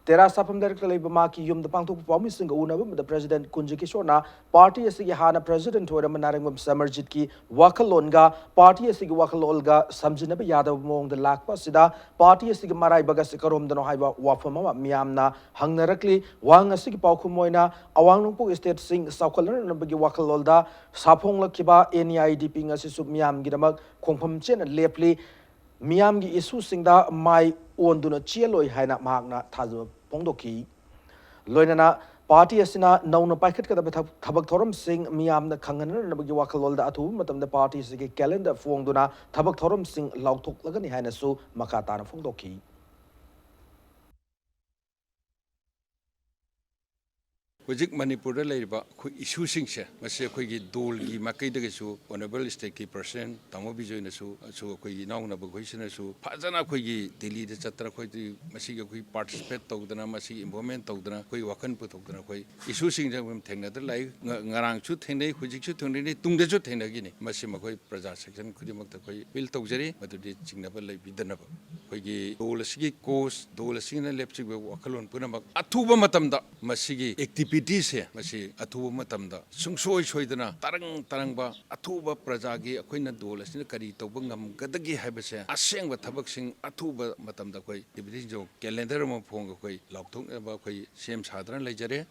Tera Sapam Director Labor Maki Yum the Pangtok Promising Unabum, the President Kunjikishona, Party Asigi Hana President Tora Manarangum Samarjitki, Wakalonga, Party Asigi Wakalolga, Samjinaba Yadav Mong the Lakpasida, Party Asigi Marai Bagasikarum, the Nohaiba Wafama, Miamna, Hangnarakli, Wang Asigi Paukumoina, Awangpo Estate Sing, Saukalan, Nabagi Wakalolda, Sapong Lakiba, NEIDP Asisu Miam Gidamak, Kompam Chen and Lepli, Miamgi isu singda mai onduna chieloi haina magna thazu pongdoki loinana party asina nauna paikhat ka thabak thoram sing miamna khangana nabagi wakalolda athu matamda party sigi calendar fongduna thabak thoram sing lauthok lagani haina su makatana phongdoki Hojik Manipur laiba khu issue singse mase khoi gi dol gi makai de su honorable state ki person tamo bijoy na su khoi naw na ba khoi sina su phajana khoi gi delhi de chatra khoi ti masi gi khoi participate tawdana masi involvement tawdana khoi wakan pu tawdana khoi issue sing jang thengna de lai ngarang chu thengnei hojik chu thengnei tung de chu thengna gi ni masi ma khoi praja section khudi mak ta khoi bil tawjari madu de chingna ba lai bidana ba khoi gi dol sigi course dol sing na lepchi ba wakalon puna mak athuba matam da masi gi active DPT से मसी अथुब मतमदा सुंगसोय सोयदना तरंगबा अथुब प्रजागी अखोइना दोल असिना करी तौब ngam हाइबसे असेंग थबकसिंग अथुब मतमदा कोई DPT जो calendar म Phong कोई लाउथोंबा कोई सेम साधन लेजरे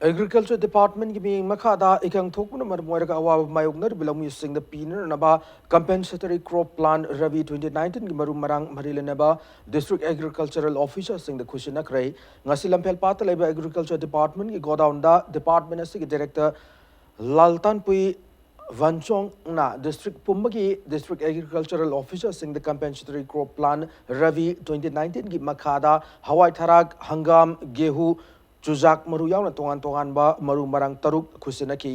Agriculture Department की मीटिंग मखादा इकंग थोकपुन मरमोरगा अवाब मायोगनर बिलमी सिंग द पीनर नबा compensatory crop plan Ravi 2019 की मरु मरांग मरिलेनबा district agricultural officer सिंग द खुशिनक्रे ngasi lampel pat leba agriculture department की godown da department asigi director Laltan Pui Vanchong na district Pumbagi district agricultural officer sing the compensatory crop plan Ravi 2019 ki makhada hawai tharak hangam gehu chujak maru yauna tongan ba maru marang taruk khusinaki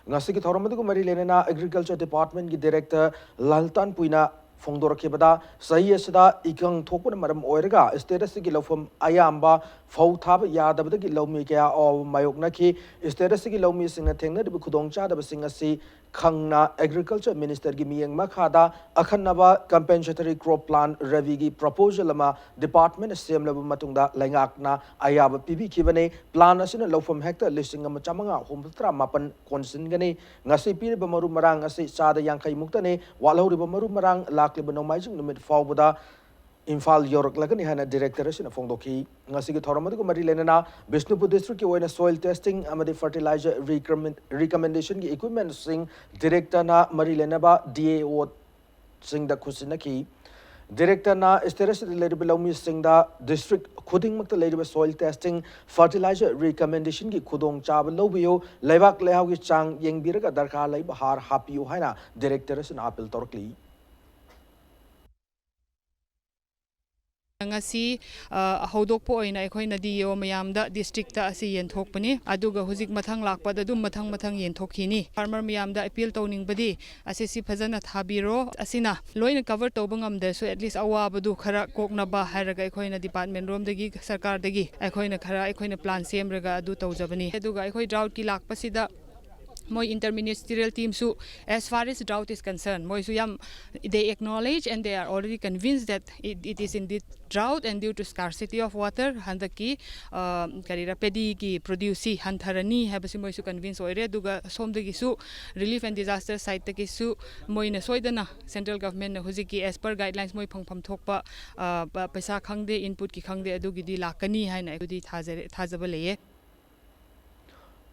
ngasi ki thoram ko mari lenena agriculture department ki director Laltan Puina फोंदोरखेबदा सही असदा इकंग थोपन मरम ओइरगा status की लौफम आयाम्बा फौ थाब यादबदगी लौमी क्या ओ मायोकनखी status की लौमी सिंग थेंगनदब खुदोंचादब सिंग असि खंगना agriculture minister की मियंग मखादा अखन्नबा कंपेंसेटरी क्रॉप प्लान रवि की प्रपोजल अमा डिपार्टमेंट सेमलब मतुंगदा लैंगाकना आयाब पिबिखिबने प्लान असिन लौफम हेक्टर लिस्टिंग अमा चामंगा होमत्रा मापन कोनसिनगने ngasi pirib maru marang asi sada yangkai muktane walhori maru marang lakli nomaijing numit fawbuda Infal York lagani hana director asina fongdoki ngasi ki thoramadi ko mari lenana Bishnupur district ki oina soil testing amadi fertilizer recommendation ki equipment sing director na mari lenaba DAO sing da khusinaki Director na Esteres Lady Belomi Singh da district Kuding Makta Lady soil testing fertilizer recommendation ki Kudong Chab Lobio Levak Lehaw ki Chang Yeng Biraga Darka Lay Bahar Happy Haina Director is an apple Torkli. ngasi hodokpo oina ekhoina DO mayamda district ta asi yenthokpani aduga hujik mathang lakpa da dum mathang yenthokini farmer mayamda appeal towningbadi asisi phajana thabiro asina loina cover tobangam de so at least awabadu khara kokna ba haraga ekhoina department rom dagi sarkar dagi ekhoina plan semraga adu tawjabani aduga ekhoi drought ki lakpa sida moi interministerial team su as far as drought is concerned moi su yam they acknowledge and they are already convinced that it is indeed drought and due to scarcity of water handaki karira pedi ki produce hantharani habasi moi su convince oire duga somdagi su relief and disaster site taki su moi na soidana central government na hujiki as per guidelines moi phangpham thokpa paisa khangde input ki khangde adugi di lakani haina adudi thajaba leye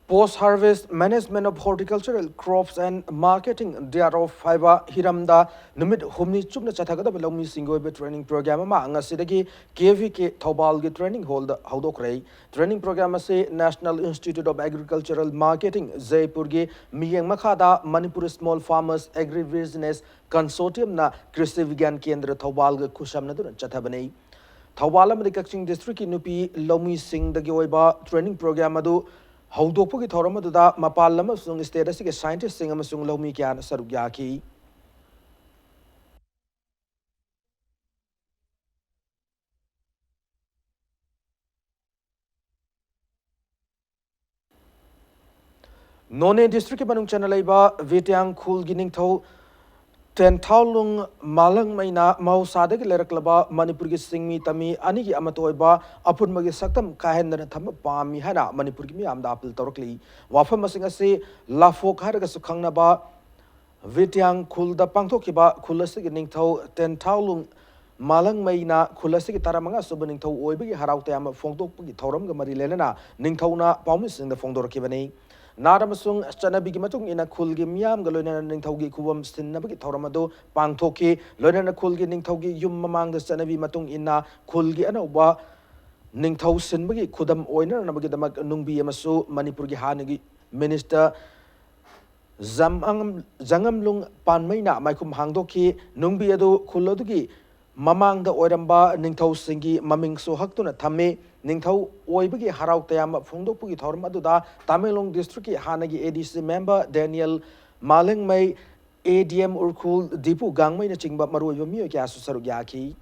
Post-harvest management of horticultural crops and marketing thereof fiber hiramda numit humni chupna chathagada belongmi singoibe training program ma angasidagi KVK Thobal gi training hall da haudokrai training program ase National Institute of Agricultural Marketing Jaipur gi miyeng makhada Manipur Small Farmers Agribusiness Consortium na Krishi Vigyan Kendra Thobal gi khusamna dun chathabani Thobal amadi Kaching district ki nupi lomi sing dagi oiba training program adu Haudokpugi Thoramada Mapalama Sung status ke scientist sing amasung lomi kyan sarugyaki. None district Banung Chanalaiba Vityang Khul Gining Tho 10,000 malang maina mau sadak leraklaba Manipur ki singmi tami ani ki amatoiba apun magi saktam kahendana tham pami hana Manipur ki mi amda apil torkli wafam masing ase lafok har ga sukhangna ba Vityang khulda pangthok ki ba khulasi ki ningthau 10,000 malang maina khulasi ki taramanga subaning thau oiba ki harau te am phongtok ki thoram ga mari lelena ningthauna pawmi sing da phongdor ki bani Naramasung Chanabi Matung in a Kulgi Miam Galona Ningtogi Kuam Sinabaki Toramado Pangtoki Lona Kulgi Ningtogi Yum among the Chanabi Matung in a Kulgi and Oba Ningto Sinbagi Kudam Oiner Nabagamak Nungbi Amasu Manipurgi Hanagi Minister Zangam Lung Panmaina Maikum Hangdoki Nungbi Ado Kulodugi Mamang the Oiramba Ningto Singi Maming So Haktuna Tame Ningthau Oibagi Harau Tayam Fundopugi Thormaduda Tamilong District Hanagi ADC member Daniel Maling May ADM Urkul Dipu Gangmay Chingba Maru Yumi Kasu Sarugyaki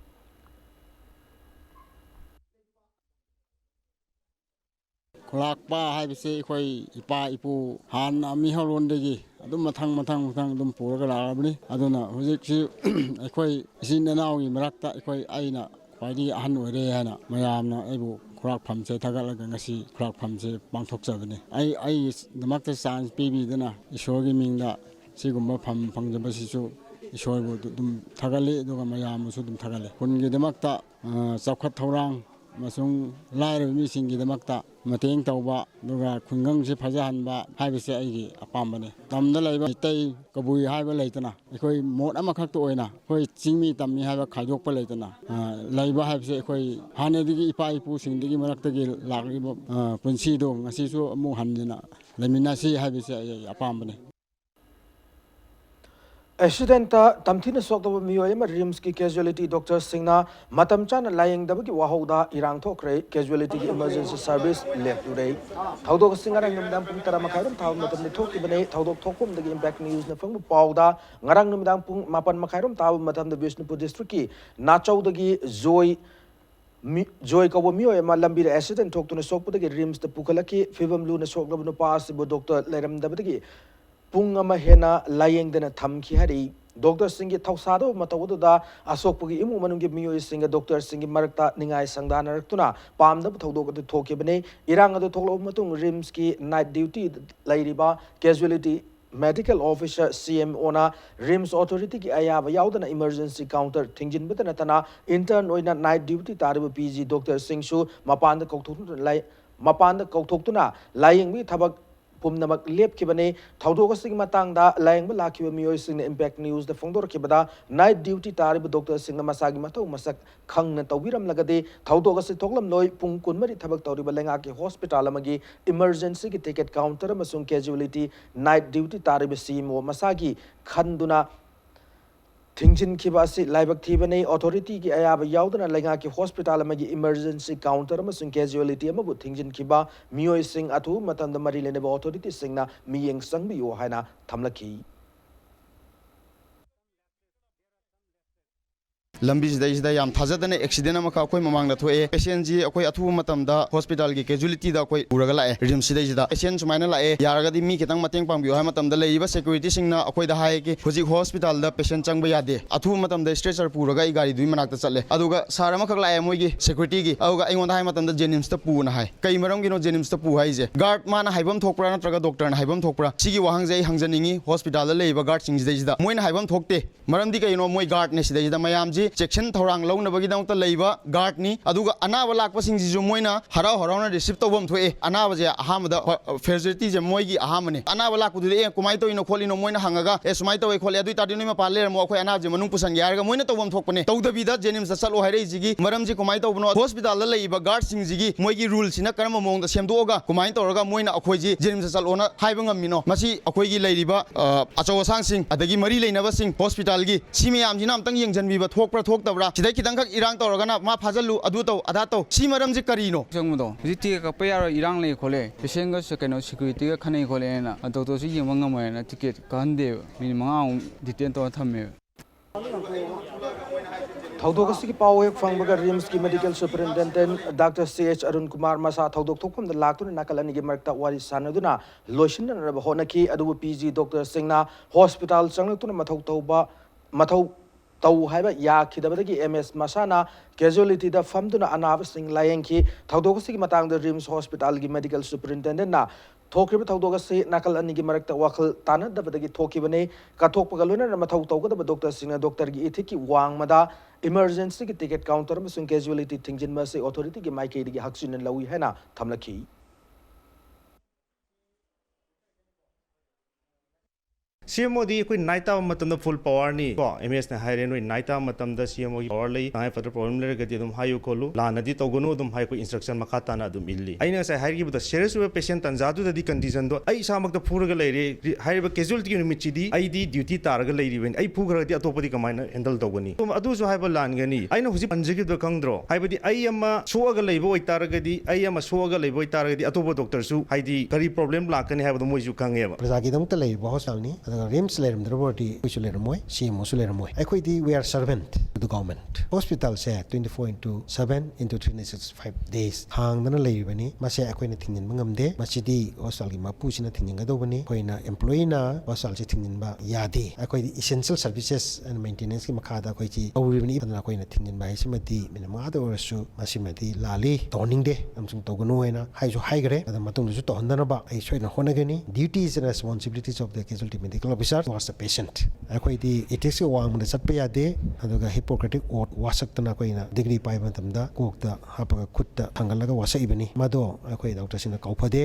Lakpa haibase ekhoi ipa ipu han ami halondagi adum mathang dum puraga larabni aduna hujiksi ekhoi isin nanawi marakta ekhoi aina khwaidi ahan oire hana mayamna aibu ꯈꯨꯔꯥꯛꯐꯝꯁꯦ ꯊꯥꯒꯠꯂꯒ ꯉꯁꯤ ꯈꯨꯔꯥꯛꯐꯝꯁꯦ ꯄꯥꯡꯊꯣꯛꯆꯕꯅꯤ ꯑꯩꯒꯤꯗꯃꯛꯇ chance ꯄꯤꯕꯤꯗꯨꯅ ꯏꯁꯣꯔꯒꯤ ꯃꯤꯡꯗ ꯁꯤꯒꯨꯝꯕ ꯐꯝ ꯐꯪꯖꯕꯁꯤꯁꯨ ꯏꯁꯣꯔꯕꯨ ꯑꯗꯨꯝ ꯊꯥꯒꯠꯂꯤ ꯑꯗꯨꯒ ꯃꯌꯥꯝꯕꯨꯁꯨ ꯑꯗꯨꯝ ꯊꯥꯒꯠꯂꯤ ꯈꯨꯟꯒꯤꯗꯃꯛꯇ ꯆꯥꯎꯈꯠ ꯊꯧꯔꯥꯡ ꯑꯃꯁꯨꯡ ꯂꯥꯏꯔꯕ ꯃꯤꯁꯤꯡꯒꯤꯗꯃꯛꯇ ꯃꯇꯦꯡ ꯇꯧꯕ ꯑꯗꯨꯒ ꯈꯨꯡꯒꯪꯁꯤ ꯐꯖꯍꯟꯕ ꯍꯥꯏꯕꯁꯦ ꯑꯩꯒꯤ ꯑꯄꯥꯝꯕꯅꯤ ꯇꯝꯗ ꯂꯩꯕ ꯃꯩꯇꯩ ꯀꯕꯨꯏ ꯍꯥꯏꯕ ꯂꯩꯇꯅ ꯑꯩꯈꯣꯏ ꯃꯣꯠ ꯑꯃꯈꯛꯇ ꯑꯣꯏꯅ ꯑꯩꯈꯣꯏ ꯆꯤꯡꯃꯤ ꯇꯝꯃꯤ ꯍꯥꯏꯕ ꯈꯥꯏꯗꯣꯛꯄ ꯂꯩꯇꯅ ꯂꯩꯕ ꯍꯥꯏꯕꯁꯦ ꯑꯩꯈꯣꯏ ꯍꯥꯟꯅꯗꯒꯤ ꯏꯄꯥ ꯏꯄꯨꯁꯤꯡꯗꯒꯤ ꯃꯔꯛꯇꯒꯤ ꯂꯥꯛꯂꯤꯕ ꯄꯨꯟꯁꯤꯗꯣ ꯉꯁꯤꯁꯨ ꯑꯃꯨꯛ ꯍꯟꯗꯅ ꯂꯩꯃꯤꯟꯅꯁꯤ ꯍꯥꯏꯕꯁꯦ ꯑꯩ ꯑꯄꯥꯝꯕꯅꯤ ꯑꯦꯛꯁꯤꯗꯦꯟꯇ ꯇꯝꯊꯤꯅ ꯁꯣꯛꯇꯕ ꯃꯤꯑꯣꯏ ꯑꯃ ꯔꯤꯝꯁꯀꯤ ꯀꯦꯖꯨꯑꯦꯂꯤꯇꯤ ꯗꯣꯛꯇꯔꯁꯤꯡꯅ ꯃꯇꯝ ꯆꯥꯅ ꯂꯥꯌꯦꯡꯗꯕꯒꯤ ꯋꯥꯍꯧꯗ ꯏꯔꯥꯡ ꯊꯣꯛꯈ꯭ꯔꯦ ꯀꯦꯖꯨꯑꯦꯂꯤꯇꯤꯒꯤ ꯏꯃꯔꯖꯦꯟꯁꯤ ꯁꯔꯚꯤꯁ ꯂꯦꯞꯂꯨꯔꯦ ꯊꯧꯗꯣꯛ ꯑꯁꯤ ꯉꯔꯥꯡ ꯅꯨꯃꯤꯗꯥꯡ ꯄꯨꯡ 10:30 ꯊꯥꯕ ꯃꯇꯝꯗ ꯊꯣꯛꯈꯤꯕꯅꯤ ꯊꯧꯗꯣꯛ ꯊꯣꯛꯐꯝꯗꯒꯤ ꯏꯝꯄꯦꯛ ꯅ꯭ꯌꯨꯁꯅ ꯐꯪꯕ ꯄꯥꯎꯗ ꯉꯔꯥꯡ ꯅꯨꯃꯤꯗꯥꯡ ꯄꯨꯡ 9:30 ꯇꯥꯕ ꯃꯇꯝꯗ ꯕꯤꯁꯅꯨꯄꯨꯔ ꯗꯤꯁꯇ꯭ꯔꯤꯛꯀꯤ ꯅꯥꯆꯧꯗꯒꯤ ꯖꯣꯏ ꯀꯧꯕ ꯃꯤꯑꯣꯏ ꯑꯃ ꯂꯝꯕꯤꯗ ꯑꯦꯛꯁꯤꯗꯦꯟ ꯊꯣꯛꯇꯨꯅ ꯁꯣꯛꯄꯗꯒꯤ ꯔꯤꯝꯁꯇ ꯄꯨꯈꯠꯂꯛꯈꯤ ꯐꯤꯕꯝ ꯂꯨꯅ ꯁꯣꯛꯂꯕ ꯅꯨꯄꯥ ꯑꯁꯤꯕꯨ ꯗꯣꯛꯇꯔ ꯂꯩꯔꯝꯗꯕꯗꯒꯤ ꯄꯨꯡ ꯑꯃ ꯍꯦꯟꯅ ꯂꯥꯌꯦꯡꯗꯅ ꯊꯝꯈꯤ ꯍꯥꯏꯔꯤ ꯗꯣꯛꯇꯔꯁꯤꯡꯒꯤ ꯊꯧꯁꯥꯗꯕ ꯃꯇꯧ ꯑꯗꯨꯗ ꯑꯁꯣꯛꯄꯒꯤ ꯏꯃꯨꯡ ꯃꯅꯨꯡꯒꯤ ꯃꯤꯑꯣꯏꯁꯤꯡꯒ ꯗꯣꯛꯇꯔꯁꯤꯡꯒꯤ ꯃꯔꯛꯇ ꯅꯤꯡꯉꯥꯏ ꯁꯪꯗꯥꯅꯔꯛꯇꯨꯅ ꯄꯥꯝꯗꯕ ꯊꯧꯗꯣꯛ ꯑꯗꯨ ꯊꯣꯛꯈꯤꯕꯅꯤ ꯏꯔꯥꯡ ꯑꯗꯨ ꯊꯣꯛꯂꯕ ꯃꯇꯨꯡ ꯔꯤꯝꯁꯀꯤ ꯅꯥꯏꯠ ꯗ꯭ꯌꯨꯇꯤ ꯂꯩꯔꯤꯕ ꯀꯦꯖꯨꯑꯦꯂꯤꯇꯤ ꯃꯦꯗꯤꯀꯦꯜ ꯑꯣꯐꯤꯁꯔ CMOꯅ ꯔꯤꯝꯁ ꯑꯣꯊꯣꯔꯤꯇꯤꯒꯤ ꯑꯌꯥꯕ ꯌꯥꯎꯗꯅ ꯏꯃꯔꯖꯦꯟꯁꯤ ꯀꯥꯎꯟꯇꯔ ꯊꯤꯡꯖꯤꯟꯕꯇ ꯅꯠꯇꯅ ꯏꯟꯇꯔꯟ ꯑꯣꯏꯅ ꯅꯥꯏꯠ ꯗ꯭ꯌꯨꯇꯤ ꯇꯥꯔꯤꯕ PG ꯗꯣꯛꯇꯔꯁꯤꯡꯁꯨ ꯃꯄꯥꯟꯗ ꯀꯧꯊꯣꯛꯇꯨꯅ ꯂꯥꯌꯦꯡꯕꯒꯤ ꯊꯕꯛ ꯄꯨꯝꯅꯃꯛ ꯂꯦꯞꯈꯤꯕꯅꯤ ꯊꯧꯗꯣꯛ ꯑꯁꯤꯒꯤ ꯃꯇꯥꯡꯗ ꯂꯥꯌꯦꯡꯕ ꯂꯥꯛꯈꯤꯕ ꯃꯤꯑꯣꯏꯁꯤꯡꯅ ꯏꯝꯄꯦꯛ ꯅ꯭ꯌꯨꯁꯗ ꯐꯣꯡꯗꯣꯔꯛꯈꯤꯕꯗ ꯅꯥꯏꯠ ꯗ꯭ꯌꯨꯇꯤ ꯇꯥꯔꯤꯕ ꯗꯣꯛꯇꯔꯁꯤꯡꯅ ꯃꯁꯥꯒꯤ ꯃꯊꯧ ꯃꯁꯛ ꯈꯪꯅ ꯇꯧꯕꯤꯔꯝꯂꯒꯗꯤ ꯊꯧꯗꯣꯛ ꯑꯁꯤ ꯊꯣꯛꯂꯝꯂꯣꯏ ꯄꯨꯡ 23 ꯊꯕꯛ ꯇꯧꯔꯤꯕ ꯂꯩꯉꯥꯛꯀꯤ ꯍꯣꯁꯄꯤꯇꯥꯜ ꯑꯃꯒꯤ ꯏꯃꯔꯖꯦꯟꯁꯤꯒꯤ ꯇꯤꯀꯦꯠ ꯀꯥꯎꯟꯇꯔ ꯑꯃꯁꯨꯡ ꯀꯦꯖꯨꯑꯦꯂꯤꯇꯤ ꯅꯥꯏꯠ ꯗ꯭ꯌꯨꯇꯤ ꯇꯥꯔꯤꯕ CMO ꯃꯁꯥꯒꯤ ꯈꯟꯗꯨꯅ ꯊꯤꯡꯖꯤꯟꯈꯤꯕ ꯑꯁꯤ ꯂꯥꯏꯕꯛ ꯊꯤꯕꯅꯤ ꯑꯣꯊꯣꯔꯤꯇꯤꯒꯤ ꯑꯌꯥꯕ ꯌꯥꯎꯗꯅ ꯂꯩꯉꯥꯛꯀꯤ ꯍꯣꯁꯄꯤꯇꯥꯜ ꯑꯃꯒꯤ ꯏꯃꯔꯖꯦꯟꯁꯤ ꯀꯥꯎꯟꯇꯔ ꯑꯃꯁꯨꯡ ꯀꯦꯖꯨꯑꯦꯂꯤꯇꯤ ꯑꯃꯕꯨ ꯊꯤꯡꯖꯤꯟꯈꯤꯕ ꯃꯤꯑꯣꯏꯁꯤꯡ ꯑꯊꯨꯕ ꯃꯇꯝꯗ ꯃꯔꯤ ꯂꯩꯅꯕ ꯑꯣꯊꯣꯔꯤꯇꯤꯁꯤꯡꯅ ꯃꯤꯠꯌꯦꯡ ꯆꯪꯕꯤꯌꯨ ꯍꯥꯏꯅ ꯊꯝꯂꯛꯈꯤ ꯂꯝꯕꯤꯁꯤꯗꯩꯁꯤꯗ ꯌꯥꯝ ꯊꯥꯖꯗꯅ ꯑꯦꯛꯁꯤꯗꯦꯟ ꯑꯃꯈꯛ ꯑꯩꯈꯣꯏ ꯃꯃꯥꯡꯗ ꯊꯣꯛꯑꯦ ꯄꯦꯁꯦꯟꯁꯤ ꯑꯩꯈꯣꯏ ꯑꯊꯨꯕ ꯃꯇꯝꯗ ꯍꯣꯁꯄꯤꯇꯥꯜꯒꯤ ꯀꯦꯖꯨꯑꯦꯂꯤꯇꯤꯗ ꯑꯩꯈꯣꯏ ꯄꯨꯔꯒ ꯂꯥꯛꯑꯦ ꯔꯤꯝꯁꯁꯤꯗꯩꯁꯤꯗ ꯄꯦꯁꯦꯟ ꯁꯨꯃꯥꯏꯅ ꯂꯥꯛꯑꯦ ꯌꯥꯔꯒꯗꯤ ꯃꯤ ꯈꯤꯇꯪ ꯃꯇꯦꯡ ꯄꯥꯡꯕꯤꯌꯨ ꯍꯥꯏꯕ ꯃꯇꯝꯗ ꯂꯩꯔꯤꯕ ꯁꯦꯀ꯭ꯌꯨꯔꯤꯇꯤꯁꯤꯡꯅ ꯑꯩꯈꯣꯏꯗ ꯍꯥꯏꯒꯤ ꯍꯧꯖꯤꯛ ꯍꯣꯁꯄꯤꯇꯥꯜꯗ ꯄꯦꯁꯦꯟ ꯆꯪꯕ ꯌꯥꯗꯦ ꯑꯊꯨꯕ ꯃꯇꯝꯗ ꯁ꯭ꯇ꯭ꯔꯦꯆꯔ ꯄꯨꯔꯒ ꯑꯩ ꯒꯥꯔꯤꯗꯨꯒꯤ ꯃꯅꯥꯛꯇ ꯆꯠꯂꯦ ꯑꯗꯨꯒ ꯁꯥꯔ ꯑꯃꯈꯛ ꯂꯥꯛꯑꯦ ꯃꯣꯏꯒꯤ ꯁꯦꯀ꯭ꯌꯨꯔꯤꯇꯤꯒꯤ ꯑꯗꯨꯒ ꯑꯩꯉꯣꯟꯗ ꯍꯥꯏ ꯃꯇꯝꯗ ꯖꯦꯅꯤꯝꯁꯇ ꯄꯨꯅ ꯍꯥꯏ ꯀꯩ ꯃꯔꯝꯒꯤꯅꯣ ꯖꯦꯅꯤꯝꯁꯇ ꯄꯨ ꯍꯥꯏꯁꯦ ꯒꯥꯔꯗ ꯃꯥꯅ ꯍꯥꯏꯐꯝ ꯊꯣꯛꯄ꯭ꯔꯥ ꯅꯠꯇ꯭ꯔꯒ ꯗꯣꯛꯇꯔꯅ ꯍꯥꯏꯐꯝ ꯊꯣꯛꯄ꯭ꯔꯥ ꯁꯤꯒꯤ ꯋꯥꯍꯪꯁꯦ ꯑꯩ ꯍꯪꯖꯅꯤꯡꯉꯤ ꯍꯣꯁꯄꯤꯇꯥꯜꯗ ꯂꯩꯔꯤꯕ ꯒꯥꯔꯗꯁꯤꯡꯁꯤꯗꯩꯁꯤꯗ ꯃꯣꯏꯅ ꯍꯥꯏꯐꯝ ꯊꯣꯛꯇꯦ ꯃꯔꯝꯗꯤ ꯀꯩꯅꯣ ꯃꯣꯏ ꯒꯥꯔꯗꯅꯦ ꯁꯤꯗꯩꯁꯤꯗ ꯃꯌꯥꯝꯁꯤ ꯆꯦꯛꯁꯤꯟ ꯊꯧꯔꯥꯡ ꯂꯧꯅꯕꯒꯤꯗꯃꯛꯇ ꯂꯩꯕ ꯒꯥꯔꯗꯅꯤ ꯑꯗꯨꯒ ꯑꯅꯥꯕ ꯂꯥꯛꯄꯁꯤꯡꯁꯤꯁꯨ ꯃꯣꯏꯅ ꯍꯔꯥꯎ ꯍꯔꯥꯎꯅ ꯔꯤꯁꯤꯞ ꯇꯧꯐꯝ ꯊꯣꯛꯑꯦ ꯑꯅꯥꯕꯁꯦ ꯑꯍꯥꯟꯕꯗ ꯐꯦꯁꯤलिꯇꯤꯁꯦ ꯃꯣꯏꯒꯤ ꯑꯍꯥꯟꯕꯅꯦ ꯑꯅꯥꯕ ꯂꯥꯛꯄꯗꯨꯗꯤ ꯀꯃꯥꯏꯅ ꯇꯧꯔꯤꯅꯣ ꯈꯣꯠꯂꯤꯅꯣ ꯃꯣꯏꯅ ꯍꯪꯉꯒ ꯁꯨꯃꯥꯏꯅ ꯇꯧꯋꯦ ꯈꯣꯠꯂꯦ ꯑꯗꯨ ꯑꯣꯏꯇꯥꯔꯗꯤ ꯅꯣꯏ ꯃꯄꯥꯟ ꯂꯩꯔꯝꯃꯣ ꯑꯩꯈꯣꯏ ꯑꯅꯥꯕꯁꯦ ꯃꯅꯨꯡ ꯄꯨꯁꯟꯒꯦ ꯍꯥꯏꯔꯒ ꯃꯣꯏꯅ ꯇꯧꯐꯝ ꯊꯣꯛꯄꯅꯦ ꯇꯧꯗꯕꯤꯗ ꯖꯦꯅꯤꯝꯁꯇ ꯆꯠꯂꯣ ꯍꯥꯏꯔꯛꯏꯁꯤꯒꯤ ꯃꯔꯝꯁꯤ ꯀꯃꯥꯏꯅ ꯇꯧꯕꯅꯣ ꯍꯣꯁꯄꯤꯇꯥꯜꯗ ꯂꯩꯔꯤꯕ ꯒꯥꯔꯗꯁꯤꯡꯁꯤꯒꯤ ꯃꯣꯏꯒꯤ ꯔꯨꯜꯁꯤꯅ ꯀꯔꯝꯕ ꯃꯑꯣꯡꯗ ꯁꯦꯝꯗꯣꯛꯑꯒ ꯀꯃꯥꯏꯅ ꯇꯧꯔꯒ ꯃꯣꯏꯅ ꯑꯩꯈꯣꯏꯁꯤ ꯖꯦꯅꯤꯝꯁꯇ ꯆꯠꯂꯣꯅ ꯍꯥꯏꯕ ꯉꯝꯃꯤꯅꯣ ꯃꯁꯤ ꯑꯩꯈꯣꯏꯒꯤ ꯂꯩꯔꯤꯕ ꯑꯆꯧ ꯑꯁꯥꯡꯁꯤꯡ ꯑꯗꯒꯤ ꯃꯔꯤ ꯂꯩꯅꯕꯁꯤꯡ ꯍꯣꯁꯄꯤꯇꯥꯜꯒꯤ ꯁꯤ ꯃꯌꯥꯝꯁꯤꯅ ꯑꯝꯇꯪ ꯌꯦꯡꯁꯤꯟꯕꯤꯕ ꯊꯣꯛꯄ꯭ꯔꯥ ꯊꯣꯛꯇꯕ꯭ꯔꯥ ꯁꯤꯗꯩ ꯈꯤꯇꯪꯈꯛ ꯏꯔꯥꯡ ꯇꯧꯔꯒꯅ ꯃꯥ ꯐꯥꯖꯜꯂꯨ ꯑꯗꯨ ꯇꯧ ꯑꯗꯥ ꯇꯧ ꯁꯤ ꯃꯔꯝꯁꯤ ꯀꯔꯤꯅꯣ ꯆꯪꯕꯗꯣ ꯍꯧꯖꯤꯛꯇꯤ ꯀꯛꯄ ꯌꯥꯔꯣꯏ ꯏꯔꯥꯡ ꯂꯩ ꯈꯣꯠꯂꯦ ꯄꯦꯁꯦꯟꯒ ꯀꯩꯅꯣ ꯁꯦꯀ꯭ꯌꯨꯔꯤꯇꯤꯒ ꯈꯟꯅꯩ ꯈꯣꯠꯂꯦꯅ ꯗꯣꯛꯇꯔꯁꯨ ꯌꯦꯡꯕ ꯉꯝꯃꯣꯏꯅ ꯇꯤꯀꯦꯠ ꯀꯛꯍꯟꯗꯦꯕ ꯃꯤꯅꯤꯠ 5ꯃꯨꯛ ꯗꯤꯇꯦꯟ ꯇꯧꯔ ꯊꯝꯃꯦꯕ ꯊꯧꯗꯣꯛ ꯑꯁꯤꯒꯤ ꯄꯥꯎ ꯍꯦꯛ ꯐꯪꯕꯒ ꯔꯤꯝꯁꯀꯤ medical superintendent doctor CH Arun Kumar ꯃꯁꯥ ꯊꯧꯗꯣꯛ ꯊꯣꯛꯐꯝꯗ ꯂꯥꯛꯇꯨꯅ ꯅꯥꯀꯜ ꯑꯅꯤꯒꯤ ꯃꯔꯛꯇ ꯋꯥꯔꯤ ꯁꯥꯟꯅꯗꯨꯅ ꯂꯣꯏꯁꯤꯟꯅꯅꯕ ꯍꯣꯠꯅꯈꯤ ꯑꯗꯨꯕꯨ PG ꯗꯣꯛꯇꯔꯁꯤꯡꯅ ꯍꯣꯁꯄꯤꯇꯥꯜ ꯆꯪꯂꯛꯇꯨꯅ ꯃꯊꯧ ꯇꯧ ꯍꯥꯏꯕ ꯌꯥꯈꯤꯗꯕꯗꯒꯤ MS ꯃꯁꯥꯅ ꯀꯦꯖꯨꯑꯦꯂꯤꯇꯤꯗ ꯐꯝꯗꯨꯅ ꯑꯅꯥꯕꯁꯤꯡ ꯂꯥꯌꯦꯡꯈꯤ ꯊꯧꯗꯣꯛ ꯑꯁꯤꯒꯤ ꯃꯇꯥꯡꯗ ꯔꯤꯝꯁ ꯍꯣꯁꯄꯤꯇꯥꯜꯒꯤ ꯃꯦꯗꯤꯀꯦꯜ ꯁꯨꯄꯔꯤꯟꯇꯦꯟꯗꯦꯟꯠꯅ ꯊꯣꯛꯈꯤꯕ ꯊꯧꯗꯣꯛ ꯑꯁꯤ ꯅꯥꯀꯜ ꯑꯅꯤꯒꯤ ꯃꯔꯛꯇ ꯋꯥꯈꯜ ꯇꯥꯟꯅꯗꯕꯗꯒꯤ ꯊꯣꯛꯈꯤꯕꯅꯤ ꯀꯠꯊꯣꯛꯄꯒ ꯂꯣꯏꯅꯅ ꯃꯊꯧ ꯇꯧꯒꯗꯕ ꯗꯣꯛꯇꯔꯁꯤꯡꯅ ꯗꯣꯛꯇꯔꯒꯤ ꯏꯊꯤꯛꯀꯤ ꯋꯥꯡꯃꯗ ꯏꯃꯔꯖꯦꯟꯁꯤꯒꯤ ꯇꯤꯀꯦꯠ ꯀꯥꯎꯟꯇꯔ ꯑꯃꯁꯨꯡ ꯀꯦꯖꯨꯑꯦꯂꯤꯇꯤ ꯊꯤꯡꯖꯤꯟꯕ ꯑꯁꯤ ꯑꯣꯊꯣꯔꯤꯇꯤꯒꯤ ꯃꯥꯏꯀꯩꯗꯒꯤ ꯍꯛꯆꯤꯟꯅ ꯂꯧꯏ ꯍꯥꯏꯅ ꯊꯝꯂꯛꯈꯤ CMOꯗꯤ ꯑꯩꯈꯣꯏ ꯅꯥꯏꯠ ꯇꯥꯕ ꯃꯇꯝꯗ ꯐꯨꯜ ꯄꯋꯥꯔꯅꯤ ꯀꯣ MSꯅ ꯍꯥꯏꯔꯦ ꯅꯣꯏ ꯅꯥꯏꯠ ꯇꯥꯕ ꯃꯇꯝꯗ CMOꯒꯤ ꯄꯋꯥꯔ ꯂꯩ ꯇꯉꯥꯏ ꯐꯗꯕ ꯄ꯭ꯔꯣꯕ꯭ꯂꯦꯝ ꯂꯩꯔꯒꯗꯤ ꯑꯗꯨꯝ ꯍꯥꯏꯌꯨ ꯈꯣꯠꯂꯨ ꯂꯥꯟꯅꯗꯤ ꯇꯧꯒꯅꯨ ꯑꯗꯨꯝ ꯍꯥꯏ ꯑꯩꯈꯣꯏ ꯏꯟꯁꯇ꯭ꯔꯛꯁꯟ ꯃꯈꯥ ꯇꯥꯅ ꯑꯗꯨꯝ ꯏꯜꯂꯤ ꯑꯩꯅ ꯉꯁꯥꯏ ꯍꯥꯏꯈꯤꯕꯗ ꯁꯦꯔꯤꯌꯁ ꯑꯣꯏꯕ ꯄꯦꯁꯦꯟ ꯇꯟꯖꯥꯗꯨꯗꯗꯤ ꯀꯟꯗꯤꯁꯟꯗꯣ ꯑꯩ ꯏꯁꯥꯃꯛꯇ ꯐꯨꯔꯒ ꯂꯩꯔꯦ ꯍꯥꯏꯔꯤꯕ ꯀꯦꯖꯨꯑꯦꯂꯤꯇꯤꯒꯤ ꯅꯨꯃꯤꯠꯁꯤꯗꯤ ꯑꯩꯗꯤ ꯗ꯭ꯌꯨꯇꯤ ꯇꯥꯔꯒ ꯂꯩꯔꯤꯕꯅꯤ ꯑꯩ ꯐꯨꯈ꯭ꯔꯒꯗꯤ ꯑꯇꯣꯞꯄꯗꯤ ꯀꯃꯥꯏꯅ ꯍꯦꯟꯗꯜ ꯇꯧꯒꯅꯤ ꯑꯗꯨꯁꯨ ꯍꯥꯏꯕ ꯂꯥꯟꯒꯅꯤ ꯑꯩꯅ ꯍꯧꯖꯤꯛ ꯄꯟꯖꯈꯤꯕꯗꯣ ꯈꯪꯗ꯭ꯔꯣ ꯍꯥꯏꯕꯗꯤ ꯑꯩ ꯑꯃ ꯁꯣꯛꯑꯒ ꯂꯩꯕ ꯑꯣꯏꯇꯥꯔꯒꯗꯤ ꯑꯩ ꯑꯃ ꯁꯣꯛꯑꯒ ꯂꯩꯕ ꯑꯣꯏꯇꯥꯔꯒꯗꯤ ꯑꯇꯣꯞꯄ ꯗꯣꯛꯇꯔꯁꯨ ꯍꯥꯏꯗꯤ ꯀꯔꯤ ꯄ꯭ꯔꯣꯕ꯭ꯂꯦꯝ ꯂꯥꯛꯀꯅꯤ ꯍꯥꯏꯕꯗꯣ ꯃꯣꯏꯁꯨ ꯈꯪꯉꯦꯕ ꯄ꯭ꯔꯖꯥꯒꯤꯗꯃꯛꯇ ꯂꯩꯔꯤꯕ ꯍꯣꯁꯄꯤꯇꯥꯜꯅꯤ ꯑꯗꯨꯒ rims lermdroboti kuchulermoi simusulermoi akhoi we are servant to the government hospital se 24/7 into 365 days hangdana leibani mase akhoi na thingin mangamde masidi hospital gi mapu sina thingin gadobani khoina employee na hospital se thingin ba yade akhoi essential services and maintenance ki makhada khoi chi awribani padana khoi na thingin ba isimati minama da orasu masimati lali toning de amsung togunu haina haisu haigre ada matung su to handana ba ai soina honagani duties and responsibilities of the casualty medical officer towards the patient akhoi di ethics wang da chatpa yade aduga hippocratic oath wasaktana koina degree pai matamda kokta hapaga khutta thangalaga wasaibani mado akhoi doctor sina kaufade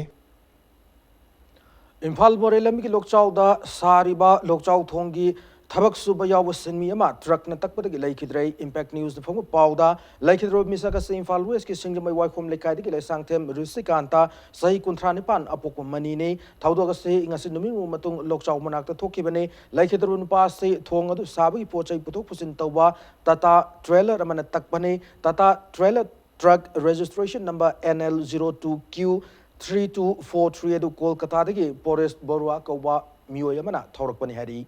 Imphal Morelam ki lokchaw da sariba lokchaw thongi thabak suba yaw sinmi ama truck na takpada gi laikhidrei impact news the phongu pawda laikhidro misaka se Imphal West ki singjamai waikhom lekai de gi le sangthem rusikanta sahi kunthra nipan apok mani ne thawdo ga se ngasi numi mu matung lokchaw manak ta thokki bane laikhidro nupa se thong adu sabi pochai puthok pusin tawwa tata trailer amana takbane tata trailer truck registration number NL02Q 3243 edu Kolkata dagi Boris Borua kawa miyoy amana thawrakpani hari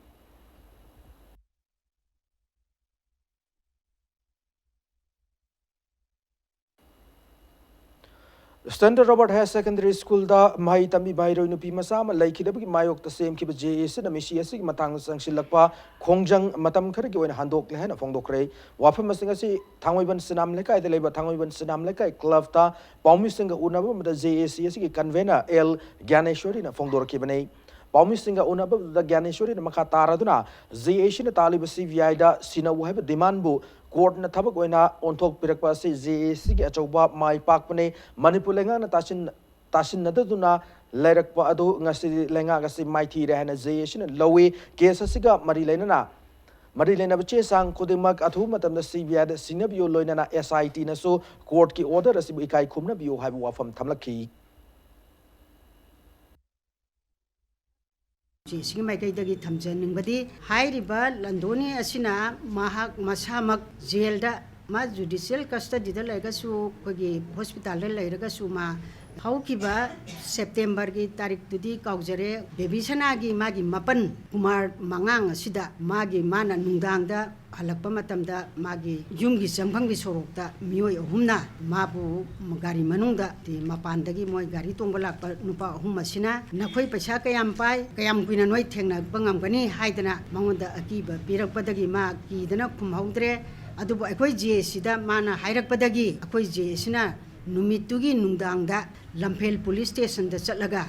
Standard Robert High Secondary School da mai tambi bairo nupi masama laikhidabagi mayok ta sem ki JS na misi asi matang sangsilakpa khongjang matam khar gi oina handok le hana phongdokre wafam masinga si thangoi ban sinam lekai de leba thangoi ban sinam lekai club ta paumi singa unaba mata JS asi ki convener L Gyaneshwari na phongdor ki bane paumi singa unaba da Gyaneshwari na makha taraduna JS na talib CVI da sina wa have demand bu court na thabak oina onthok pirakpa se JS ki achauba mai pakpane Manipur lenga na tasin nadaduna lairakpa adu ngasi lenga gasi mai thi re hana JS na lowi case asiga mari lena mari lena bache sang khodimak athu matam da CBI da sinabio loina na SIT na so court ki order asibu ikai khumna bio haibu wafam thamlakhi sigi mai kai dagi thamjan badi hairiba landoni asina mahak masamak jail da ma judicial custody da laiga su kogi hospital da laiga su ma haukiba September gi tarik tudi kaujare bebisana gi magi mapan kumar mangang asida magi mana nungdang da halakpa matamda magi yumgi samphanggi sorokta miyoi ahumna mabu gari manungda ti mapandagi moi gari tongba lakpa nupa ahum asina nakhoi paisa kayam pai kayam kuina noi thengna bangamgani haidana mangonda akiba pirakpadagi ma kidana khumhaudre adubu akhoi JS da mana hairakpadagi akhoi JS na numitugi nungdangda Lamphel police station da chatlaga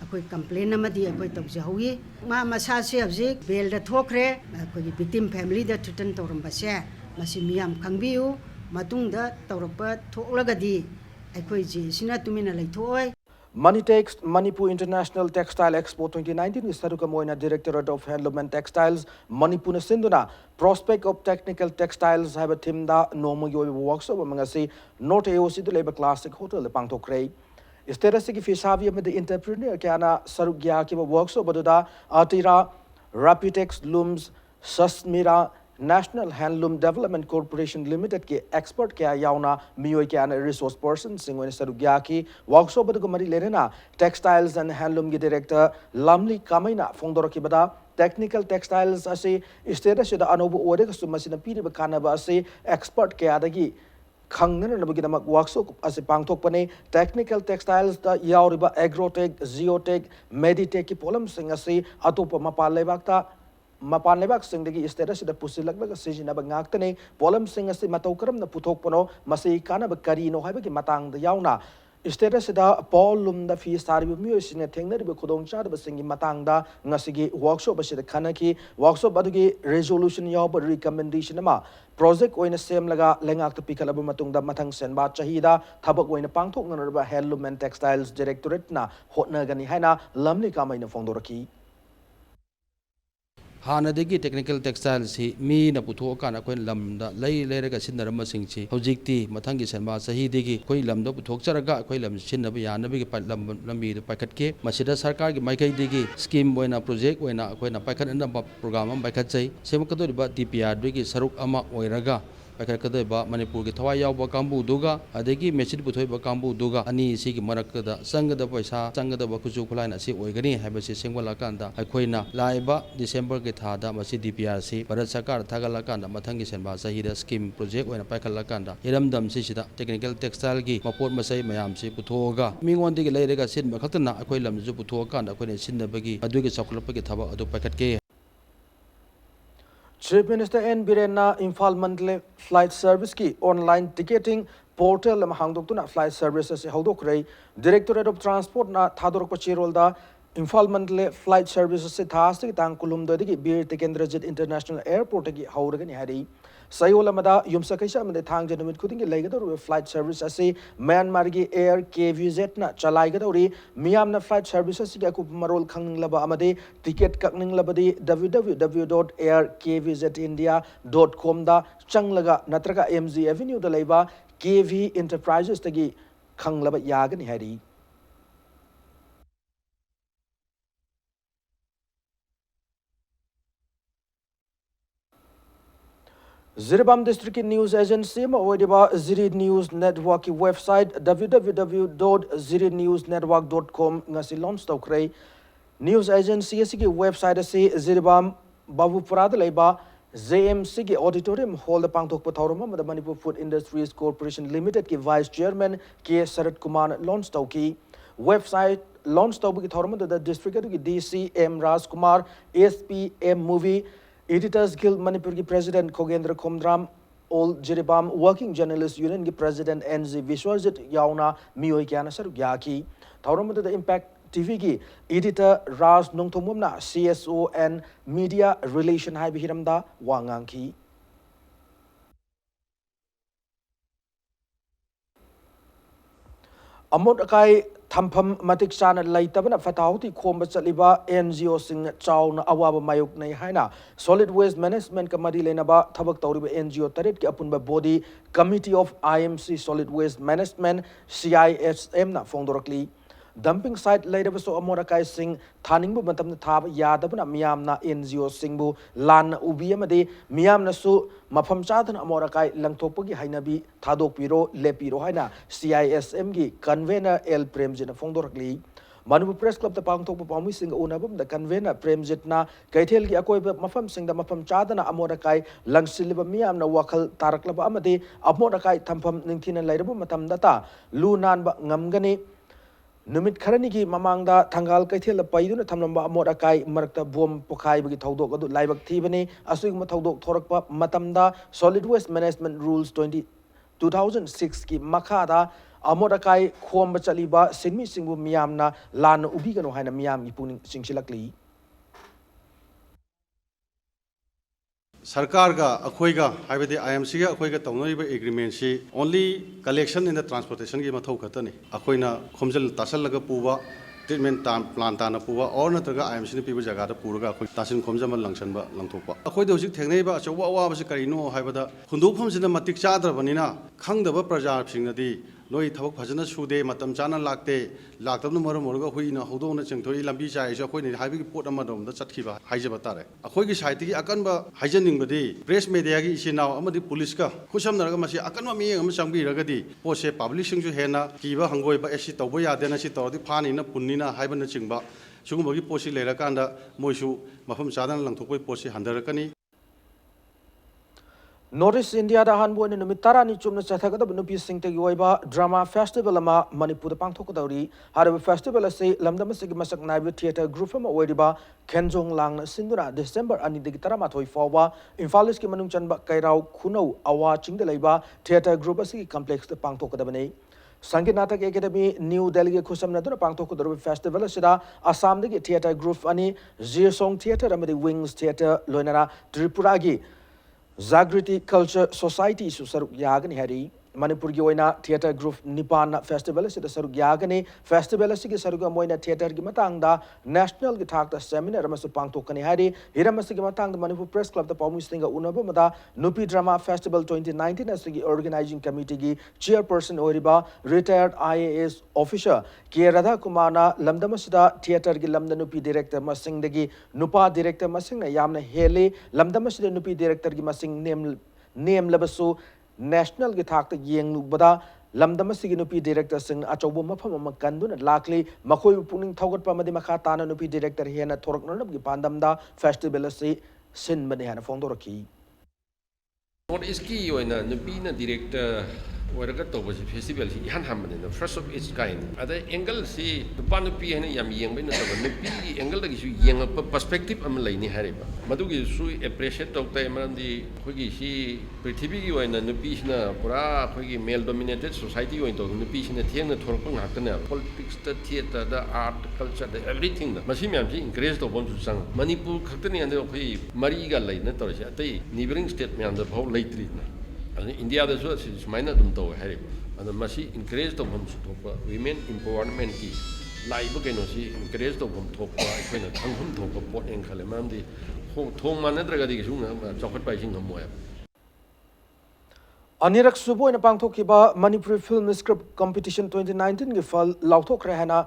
akoi complain amadi akoi tawjahogi ma masase object bail da thokre akoi victim family da threaten tawramba se masi miyam khangbiu matungda tawrapa thoklagadi akoi JS na tumina laithoi Manitex Manipur International Textile Expo 2019 is Saruka Moina Directorate of Handloom and Textiles Manipur Sinduna Prospect of Technical Textiles have a team da normal yo workshop mangasi not AOC the labor classic hotel the Pangto Cray Sterasi ki fisavi with the entrepreneur kana Sarugya ki workshop baduda Artira Rapitex Looms Sasmira National Handloom Development Corporation Limited के expert क्या याउना मियोई क्या ना resource person सिंगोने सरुग्या की workshop बदु कुमारी लेना textiles and handloom के director Lamli Kamaina फोंदोर की बता technical textiles ऐसे इस तरह से दा अनुभव ओरे का सुमसी न पीरे बकाना बासे expert क्या आदगी खंगन न बगी नमक workshop ऐसे पांगथोक पने technical textiles दा याउरिबा agrotech geotech meditech की पोलम सिंग ऐसे अतोप मपाले वक्ता Mapan lebak sing dagi istera sida pusilak baga sijina bangak tane polam sing asi mataukaram na puthok pono masi kana bakari no haiba ki matang da yauna istera sida polum da fi sari mi sine thengna ri khodong cha da singi matang da ngasigi workshop basida khana ki workshop adugi resolution yaw ba recommendation ma project oina sem laga lengak ta pikala ba matung da mathang sen ba chahida thabak oina pangthok ngana ba handloom and textiles directorate na hotna gani haina lamni kamaina fongdoraki हानादगी technical textile से मीना पुथोकाना कोई lambda लई लेरगा सिनरम सिंगची हौजिक्ति मथंगी सनबा सहीदेगी कोई लमदो पुथोकचरगा कोई lump सिनब यानबगी लंबी पाइखटके मसिदा सरकार की माइकैदेगी स्कीम ओइना प्रोजेक्ट ओइना कोइना पाइखटना प्रोग्राम पाइखटचै सेमकदोरिबा DPR दुगी सरुक अमा ओइरगा ꯄꯥꯏꯈꯠꯀꯗꯣꯏꯕ ꯃꯅꯤꯄꯨꯔꯒꯤ ꯊꯋꯥꯏ ꯌꯥꯎꯕ ꯀꯥꯡꯕꯨꯗꯨꯒ ꯑꯗꯒꯤ ꯃꯦꯆꯤꯟ ꯄꯨꯊꯣꯛꯏꯕ ꯀꯥꯡꯕꯨꯗꯨꯒ ꯑꯅꯤ ꯁꯤꯒꯤ ꯃꯔꯛꯇ ꯆꯪꯒꯗꯕ ꯄꯩꯁꯥ ꯆꯪꯒꯗꯕ ꯈꯨꯠꯁꯨ ꯈꯨꯠꯂꯥꯏ ꯑꯁꯤ ꯑꯣꯏꯒꯅꯤ ꯍꯥꯏꯕꯁꯤ ꯁꯦꯝꯒꯠꯂꯀꯥꯟꯗ ꯑꯩꯈꯣꯏꯅ ꯂꯥꯛꯏꯕ ꯗꯤꯁꯦꯝꯕꯔꯒꯤ ꯊꯥꯗ ꯃꯁꯤ DPRC ꯚꯥꯔꯠ ꯁꯔꯀꯥꯔ ꯊꯥꯒꯠꯂꯀꯥꯟꯗ ꯃꯊꯪꯒꯤ ꯁꯦꯟꯕꯥ ꯆꯍꯤꯗ ꯁ꯭ꯀꯤꯝ ꯄ꯭ꯔꯣꯖꯦꯛ ꯑꯣꯏꯅ ꯄꯥꯏꯈꯠꯂꯀꯥꯟꯗ ꯏꯔꯝꯗꯝꯁꯤꯗ ꯇꯦꯛꯅꯤꯀꯦꯜ ꯇꯦꯛꯁꯇꯥꯏꯜꯒꯤ ꯃꯄꯣꯠ ꯃꯆꯩ ꯃꯌꯥꯝꯁꯤ ꯄꯨꯊꯣꯛꯑꯒ ꯃꯤꯉꯣꯟꯗꯒꯤ ꯂꯩꯔꯒ ꯁꯤꯟꯕ ꯈꯛꯇꯅ ꯑꯩꯈꯣꯏ ꯂꯝꯗꯁꯨ ꯄꯨꯊꯣꯛꯑꯀꯥꯟꯗ ꯑꯩꯈꯣꯏꯅ ꯁꯤꯟꯅꯕꯒꯤ ꯑꯗꯨꯒꯤ ꯆꯥꯎꯈꯠꯂꯛꯄꯒꯤ ꯊꯕꯛ ꯑꯗꯨ ꯄꯥꯏꯈꯠꯀꯦ. Chief Minister N. Birena Imphal Mandle Flight Service ki online ticketing portal am hangdoktuna flight services hawdokre Directorate of Transport na thadorok pachirol da Imphal Mandle Flight Services se thasti tang kulum da digi Bir Tikendrajit International Airport ki hawragani hari Sayol amada yumsakaisa amade thang janumit khudingi laigador flight service ase Myanmar gi Air KVZ na chalaigadori miyam na flight services ki akup marol khanglaba amade ticket kakninglabadi www.airkvzindia.com da changlaga natraga MG Avenue da laiba KV Enterprises tagi khanglaba yagani hari Ziribam District News Agency ma oidiba Ziri News Network ki website www.zirinewsnetwork.com ngasi launch tawkre News Agency asigi website ase Ziribam Babupura da laiba JMC ki auditorium hall da pangthok pathawrama ma Manipur Food Industries Corporation Limited ki Vice Chairman K Sarat Kumar launch tawki website launch tawbi ki thawrama da district ki DC M Raj Kumar SP M Movie Editors Guild Manipur ki President Khogendra Khomdram All Jiribam Working Journalists Union ki President NZ Vishwajit Yauna Miyoi Kyana Saru Gyaki Thauramada the Impact TV ki Editor Raj Nongthomumna CSO and Media Relation Hai Bihiramda Wangangki Amot akai thampam matik chana laitabana fatauti khomba chaliba NGO sing chawna awaba mayuk nei haina solid waste management committee lenaba thabak tawriba NGO taret ki apunba body committee of IMC solid waste management CISM na fongdorakli dumping site later so amora kai sing thaning bu matam thab yadabna miyamna NGO singbu lan ubi amade miyamna su mafam chadan amora kai langthokpagi hainabi thadok piro lepiro haina CISM gi convener L Premjit fongdorakli Manipur Press Club the pangthok pami sing unabum the convener Premjit na kaithel gi akoi mafam sing da mafam chadana amora kai langsilba miyamna wakal taraklaba amade amora kai thampam ningthina lairabu matam data lu nan ba ngamgani Numit Karaniki Mamanga Tangal Kaitila Paiduna Tamamba Morakai Marta Bom Pokai Bagi Taudo Laibak Tibani Asugma Taudo Torakpa Matamda Solid Waste Management Rules 2006 ki Makada Amorakai Khomba Chaliba Sinmi Singbu Miyamna Lan Ubigano Haina Miyam Ipuning Singshilakli Sarkar ga akhoi ga haibadi IMC ga akhoi ga tawnoriba agreement si only collection in the transportation gi mathau khatani akhoina khomjal tasal laga puwa treatment plan ta na puwa or natraga IMC ni pibu jaga da puraga akhoi tasin khomjama langchanba langthokpa akhoi de hojik thengnei ba achawa awa ba karino haibada khundokpham sina matik chadrabanina khangdaba praja singnadi noi thabak phajana sude matam chana lakte laktabnu maram morga huina hodona chengthoi lambi chai so khoi ni haibi pot ama dom da chatkhiba haijaba tare akhoi gi site gi akanba haijaning badi press media gi isinaw amadi police ka khusam naraga masi akanba mi am changbi ragadi pose publishing ju hena kiba hangoi ba esi tawba yadena si tawdi phani na punni na haibana chingba sugumagi posi lera kanda moisu mafam chadan langthokoi posi handarakani Northeast India da hanbo ni numitara ni chumna chathagada nupi singte gi waiba drama festival ama Manipur da pangthok dauri harba festival ase lamdam se gi masak naibu theater group ama oidiba Kenjong lang na sindura December ani digi tarama thoi fawa Infalis ki manung chanba kairau khunau awa chingda leiba theater group ase gi complex da pangthok da bane Sangeet Natak Academy New Delhi ki khusam na dura pangthok daru festival asida Assam digi theater group ani Jirsong theater amadi Wings theater loinara Tripura gi Zagriti Culture Society su saruk yagani hari Manipur gi oina theater group Nipan festival se da saruk yagani festival se gi saruk moina theater gi matang da national gi thak da seminar ma su pangthok kani hari hiram se gi matang da Manipur Press Club da pamu singa unaba mada Nupi Drama Festival 2019 as gi organizing committee gi chairperson oriba retired IAS officer K Radha Kumana lamdam sida theater gi lamda nupi director ma sing dagi nupa director ma sing na yamna hele lamdam sida nupi director gi ma sing नेम लबसु national की थाक येंगलुबदा लमदम सिगी नुपी director Singh अचौब मफम अमा कंदुना लाखली मखोय पुनिंग थौगटपा मदि मखा ताना नुपी director हेना थोरकनब की पांदमदा festival असि सिनबने हाना फोंदोरकी नॉर्थ ईस्ट की योजना नुपीना डायरेक्टर ओरगा तोबसी फेस्टिवल सी इहान हामने फर्स्ट ऑफ इट्स काइंड अद एंगल सी नुपा नुपी है याम येंगबै नतब नुपी की एंगल दगी सु येंगप पर्सपेक्टिव अम लैनि हारेबा मदुगी सु एप्रिशिएट तौते मरंदी खोगी सी पृथ्वी की योजना नुपी सिना पूरा खोगी मेल डोमिनेटेड सोसाइटी योइन तो नुपी सिना थेंगना थोरप ngakna पॉलिटिक्स द थिएटर द आर्ट कल्चर द एवरीथिंग द मसी म्याम सी इंकरेज तो बम संग मणिपुर खक्तनी अंदर खोई मरीगा लैना तोरसे अतै निबरिंग स्टेट म्याम द भाव लैत्रि इंडिया सुमायना तौ है इंकरेज तौम थोप विमेन इम्पावरमेंट की लाइब कहीं इंकरेज तौम थोप अखोना खंगम थोप पोट खल मरमदी थों मानद्रगदी चौखटप हमोय अनिरक सुबोइन पांथोखिबा मणिपुरी फिल्म स्क्रिप्ट कंपटीशन 2019 की फल लाउथोखरे हैना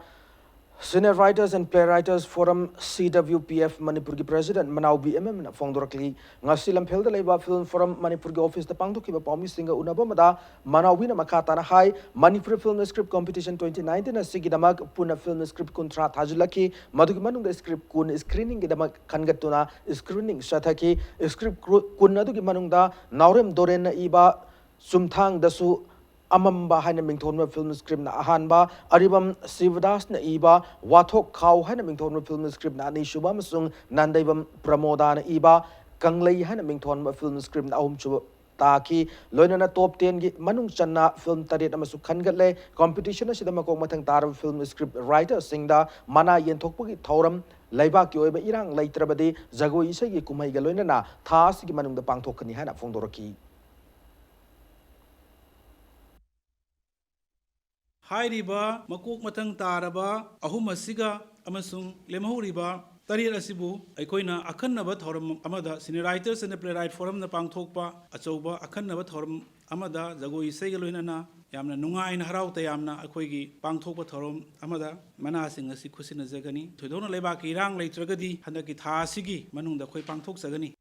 Senior Writers and Playwrights Forum CWPF Manipur की President Manau BMM na फोंदोरकली ngasi lamphel da leiba Film Forum Manipur की office da pangthokiba paumi singa unabamada Manau bina makata na hai Manipur Film Script Competition 2019 na sigidamak puna film script kuntra thajulaki madugi manung da script kun screening gidamak khangatuna screening shathaki script kun adugi manung da naurem doren na iba sumthang dasu अमम्बा हाइन मिंथोन film script ना अहानबा अरिबम शिवदास ना इबा वाथोक खाव हाइन मिंथोन film script ना निशुबा मसुंग नंदैबम प्रमोदा ना इबा कंगलई हाइन मिंथोन फिल्म स्क्रिप्ट ना अहुम चुब ताकि लोइना टॉप 10 की मनुंग चन्ना फिल्म तरेट अमसु खनगले कंपटीशन असिदा मकोक मथंग तारब फिल्म स्क्रिप्ट राइटर सिंगदा मना येंथोकपगी थौरम लैबा की ओइबा इरांग लैत्रबदि जगोई इसगी कुमैगा लोइना थास की मनुंग द पांगथोकनी हाना फोंदोरकी हाइरिबा मकोक मतंग तारबा अहुम असिगा अमसुंग लेमहौरिबा तरियर असिबु अखोइना अखन्नबा थौरम अमदा senior writers and playwright forum न पांगथोकपा अचौबा अखन्नबा थौरम अमदा जगोई इसेगा लोइना यामना नुंगाइन हराउ तयामना अखोइगी पांगथोकपा थौरम अमदा मनासिंग असि खुसिना जगनी थोइदोना लेबा की इरांग लैत्रगदी हंदकी थासिगी मनुंगदा अखोइ पांगथोक जगनी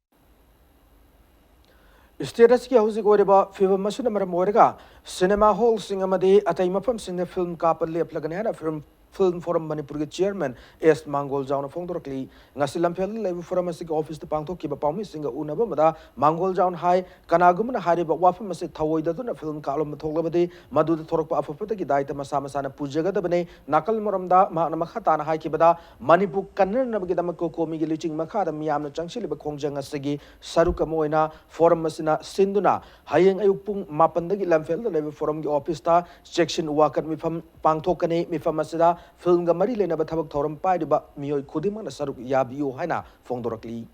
स्टेटस की हौजिक ओरेबा फिल्म मसुना मरम ओरेगा सिनेमा हॉल सिंग अमदे अतै मफम सिंग फिल्म कापल लेपलगने हना फिल्म फोरम मणिपुर के चेयरमैन एस मांगोल जाउन फोंदोरकली ngasi lamphel lebu forum asik office te pangthok ki ba paumi singa unaba mada mangol jaun hai kanagumna hari ba wafam ase thawoi da na film kalom thoglabade madu de thorok pa afapata ki daita masa masana pujaga da bane nakal moramda ma na makha ta na hai ki bada manipur kanna na gi damak ko komi gi liching makha da miyam na changsil ba khongjang asigi saruka moina forum masina sinduna hayeng ayuk pung mapan da gi lamphel lebu forum gi office ta section wakat mi pham pangthok kane mi pham asida film ga mari lena ba thabak thoram pai ba miyoi khudimang na saruk yabiyo haina फोंदोरकली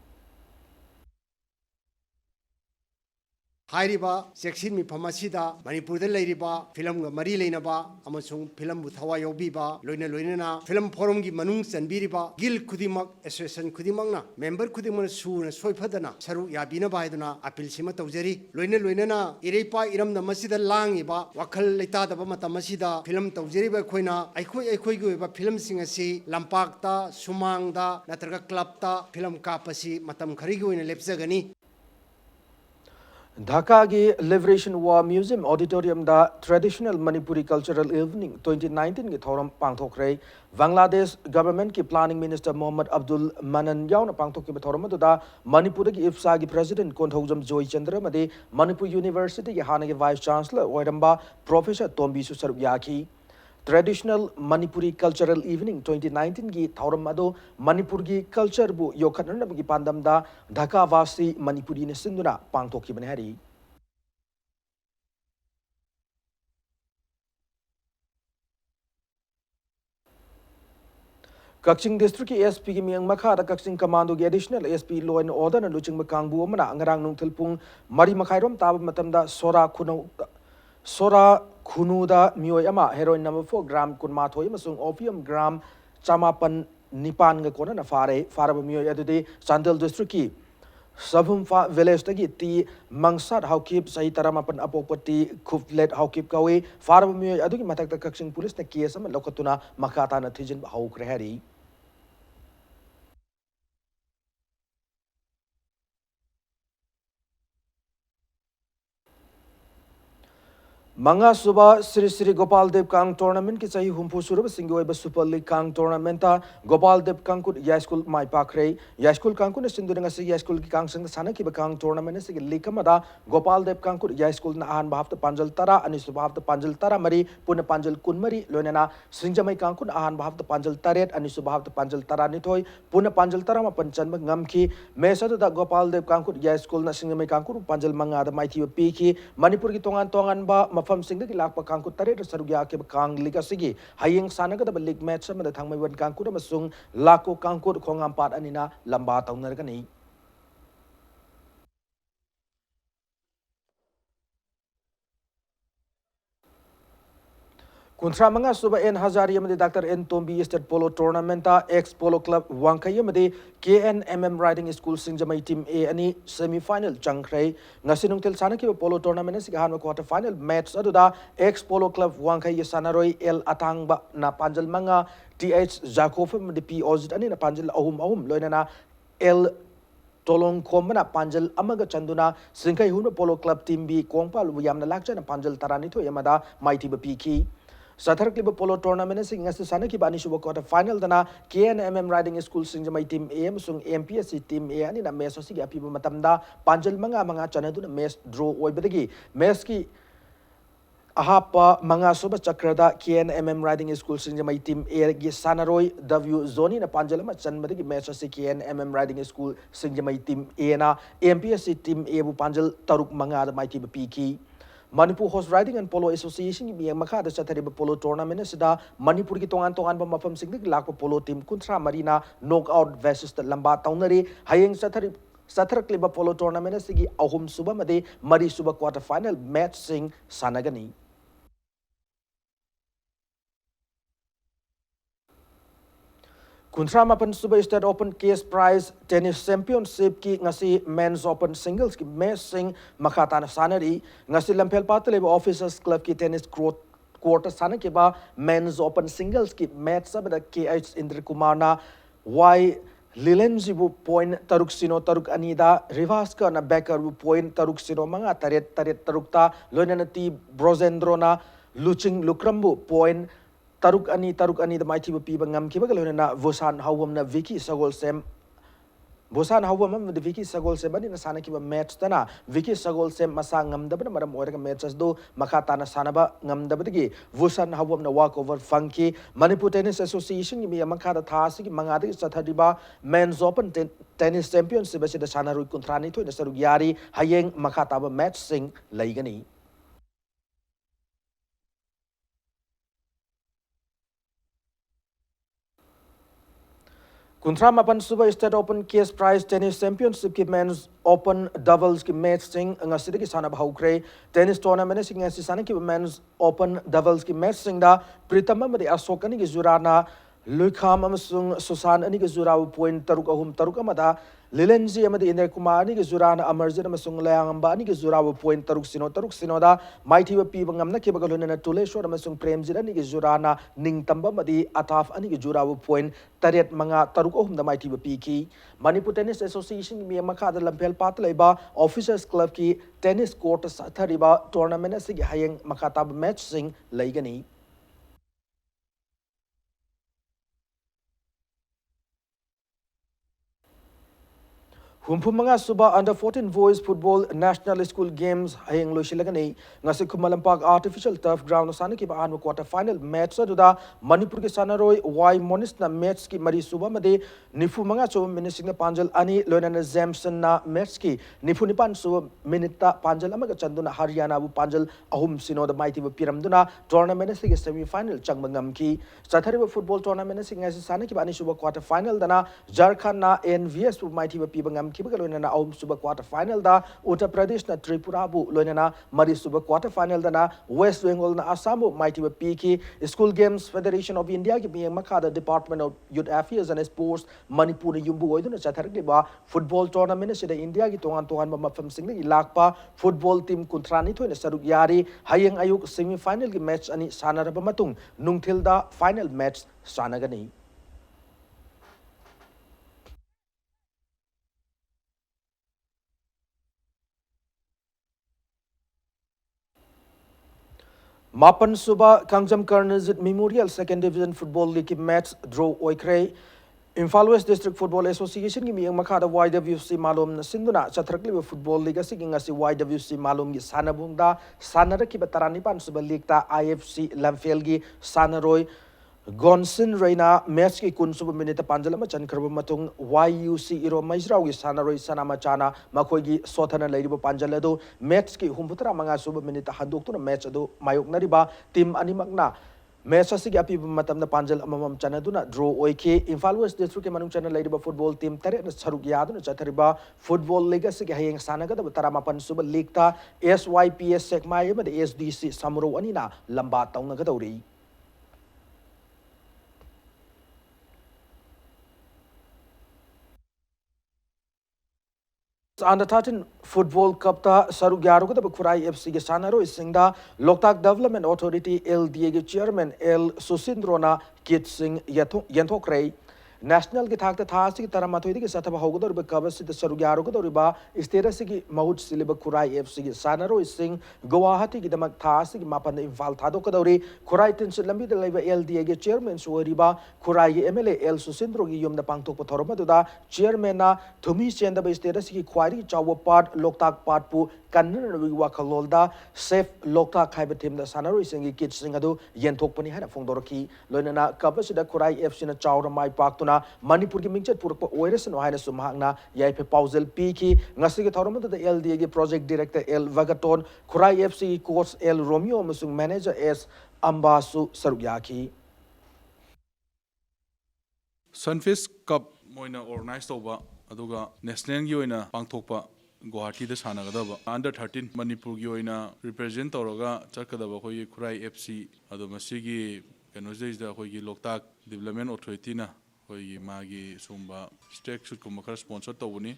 हाइरिबा section मिफम असिदा मणिपुर लेरिबा film ग मरी लेनबा अमसुंग film बु थवा योबिबा लोइना film forum की मनुंग चनबिरिबा गिल खुदिमक एसोसिएशन खुदिमंगना मेंबर खुदिमन सुना सोइफदना सरु याबिना बायदना अपील सिमा तौजरी लोइना इरेपा इरम न मसिदा लांगिबा वखल लेतादबा मतम असिदा फिल्म तौजरीबा खोइना अखोई ग फिल्म सिंग असि लंपाकता सुमांगदा नत्रगा क्लबता फिल्म कापसी मतम खरिगी ओइना लेपजगनी Dhaka की Liberation War Museum Auditorium da Traditional Manipuri Cultural Evening 2019 की थौरम पांगथोखरे बांग्लादेश गवर्नमेंट की प्लानिंग मिनिस्टर मोहम्मद अब्दुल मनन याउन पांगथोखि थौरम दा मणिपुर की इफ्सा की प्रेसिडेंट कोंथौजम जोई चंद्र मदे मणिपुर यूनिवर्सिटी की हाने के वाइस चांसलर ओइरंबा प्रोफेसर तोम्बी सुसरुक याखी Traditional Manipuri Cultural Evening 2019 की थौरम अदो मणिपुर की कल्चर बु योखननबगी पांदमदा ढाका वासी मणिपुरी ने सिंधुना पांगथोखि बने हरी कक्सिंग डिस्ट्रिक्ट की एसपी की मियंग मखादा कक्सिंग कमांडो की additional SP law and order न लुचिंग कांगबु अमना अंगरांग नुंगथिल पुंग मरी मखाइरोम ताब मतमदा सोरा खुनुदा मियोय अमा हेरोइन नंबर 4 ग्राम कुनमाथोय मसुंग ओपियम ग्राम चमापन निपान ग कोना फारे फारब मियोय अदुदे चांदल डिस्ट्रिक्ट की सबहुमफा विलेज तगी ती मंगसाद हाउकिप सही तरमापन अपोपति खुफलेट हाउकिप कावे फारब मियोय अदुगी मथक कक्सिंग पुलिस ने केस अमा लखतुना मखाता न थिजिन हाउक्रे हरी Manga Suba Sri Sri Gopal Dev Kang Tournament ki chahi humpu suraba singoi Super League Kang Tournament ta Gopal Dev Kangkut Ya School Mai Pakre Ya School Kangkut na sindurang sa Ya School ki Kang sang sana ki Kang Tournament sa league kamada Gopal Dev Kangkut Ya School na ahan bahaf ta Panjal Tara ani subahaf ta Panjal Tara mari puna Panjal Kunmari loinana Singjamai Kangkut ahan bahaf ta Panjal Taret ani subahaf ta Panjal Tara nitoy puna Panjal Tara ma panchan ngamki mesa da Gopal Dev Kangkut Ya School na Singjamai Kangkut Panjal manga da maiti piki Manipur ki tongan ba mafam sing ki lakpa kangkut tare sarugya ke kang liga sigi hayeng sanaga da league match ma da thangmai wan kangkut masung lako kangkut khongam pat anina lamba taunar kani Kuntra manga suba N Hazari yamade Dr. N Tombi State Polo Tournament ex Polo Club Wangkai yamade KNMM Riding School Singjamai Team A ani semi final changkrai ngasinung tel sana ki Polo Tournament si gahan quarter final match aduda ex Polo Club Wangkai sanaroi L Atangba na panjal manga TH Jacob yamade P Ozit ani na panjal ahum loinana L Tolong Komana Panjal Amaga Chanduna Sinkai Huna Polo Club Team B Kongpa Luyam na lakcha na Panjal Tarani to yamada Mighty Bapiki Sathar Clip Polo Tournament sing as the Sanaki Bani Shuba quarter final dana KNMM Riding School Singjamai Team AM sung MPSC Team A ani na meso sige apiba matamda Panjal mga chanadu na mes draw oibadagi meski ahapa mga suba chakrada KNMM Riding School Singjamai Team A gi Sanaroi W Zoni na Panjal ma chanmadagi meso si KNMM Riding School Singjamai Team A na MPSC Team A bu Panjal taruk mga da mighty piki Manipur Horse Riding and Polo Association ki miyang makada sa thariba polo tournament sida Manipur ki tongan ba mafam singdik lakpa polo team kuntra marina knockout versus the lamba taunari hayeng sa thari kliba polo tournament sigi ahum suba made mari suba quarter final match sing sanagani Kuntra mapan Super State Open Case Prize Tennis Championship ki ngasi Men's Open Singles ki match sing makata na sanari ngasi lampel patale Officers Club ki tennis quarter sana ki ba Men's Open Singles ki match sabada KH Indra Kumar na Y Lilenji bu point taruk sino taruk anida Rivaska na Becker bu point taruk sino mga taret tarukta loina na ti Brozendro na Luching Lukrambu point Taruk ani da mighty piba ngam kiba galona na Vosan Hawam na Vicky Sagol Sem Vosan Hawam na Vicky Sagol Sem ani na sana kiba match tana Vicky Sagol Sem masa ngam dabna maram oira matches do makata na sana ba ngam dabdigi Vosan Hawam na walkover funky Manipur Tennis Association mi makata thasi ki mangada ki sathadiba Men's Open Tennis Championship se da sana rui kontrani to na sarug yari hayeng makata ba match sing laigani Kuntra mapan Super State Open Case Prize Tennis Championship ki Men's Open Doubles ki match sing ngasida ki sana bahukre tennis tournament sing ngasi sana ki Men's Open Doubles ki match sing da Pritama madi Asokani ki Zurana Lukham amasung Susan ani ki Zuraw point taruk amada Lilenji amadi Indra Kumar ani ki Zurana Amarjit amasung Layangamba ani ki Zuraw point taruk sino da mighty pi bangam na ki bagaluna na Tuleshwar amasung Premjit ani ki Zurana Ningtamba madi Ataf ani ki Zuraw point taret mga taruk da mighty piki Manipur Tennis Association mi makada lampel patlaiba Officers Club ki tennis court sathariba tournament asigi hayeng makata match sing laigani Humpu mga suba under 14 boys football national school games hayeng loisilagani ngasi kumalampak artificial turf ground sana ki baan quarter final match aduda Manipur ki sanaroi Y Monis na match ki mari suba made nifu mga suba minute na panjal ani loinana Jamson na match ki nifu nipan suba minute panjal amaga chanduna Haryana bu panjal ahum sino da mighty bu piramduna tournament si semi final changmangam ki sathari football tournament si ngasi sana ki bani suba quarter final dana Jharkhand na NVS bu mighty bu pibangam kibaga loinana ahum suba quarter final da Uttar Pradesh na Tripura bu loinana mari suba quarter final da na West Bengal na Assam bu mighty bu piki School Games Federation of India ki miyang makada Department of Youth Affairs and Sports Manipur yumbu oiduna chathargi ba football tournament sida India ki tongan mafam singli ilakpa football team kuntrani thoina saruk yari hayeng ayuk semi final ki match ani sanaraba matung nungthilda final match sanagani Mapan Suba Kangjam Karnazit Memorial Second Division Football League match draw oikre. Imphal West District Football Association gi miyang makada YWC Malum na sinduna chatrakli Football League asig ngasi YWC Malum gi sanabungda sanara ki bataranipan suba league ta IFC Lamfel gi sanaroi Gonsin Reina match ki kun suba minute panjalama chan karba matung YUC iro maisraw gi sanaroi sanama chana makoi gi sothana leiriba panjalado match ki humputra manga suba minute haduktuna match ado mayok nariba team animakna match asigi api matamna panjal amamam chanaduna draw oike Imphal West District ke manung channel leiriba football team tare na saruk yaduna chathariba football league asigi hayeng sanagada taramapan suba league ta SYPS sekmai amade SDC samro anina lamba taungagadawri Under 13 Football Cup ta saruk yaru ko Kurai FC ke sanaro isingda Loktak Development Authority LDA ke chairman L Susindrona Kit Singh Yanthokrai National ki thakta thasi ki taramathoi ki sathaba hogodor be kabasi de saruk yaru ko doriba status ki mahut siliba Kurai FC ke sanaro ising Guwahati ki damak thasi ki mapan Imphal thado ko dori Kurai tinsit lambi de laiba LDA ke chairman suwariba Kurai ki MLA L Susindro ki yomda pangthok pa thoroma duda chairman na thumi chenda ba status ki khwari chawa part Loktak part pu kanna wa khalolda safe Loktak haiba team da sanaro ising ki Kit Singh adu yenthok pani hana phongdorki loinana kabasi da Kurai FC na chawra mai pak Manipur ki mingchat puruk oires no haina sumhangna yai pe pausel p ki ngasi ki thoroma da LDA ki project director L Vagaton Kurai FC coach L Romeo musung manager S Ambasu Sarugyaki Sunfish Cup moina organize toba aduga national gi oina pangthokpa Guwahati da sanagadaba under 13 Manipur gi oina represent tawraga chakadaba khoi Kurai FC adu masigi kanojais da khoi gi Loktak Development Authority na khoi magi sumba stake shoot ko makar sponsor tawuni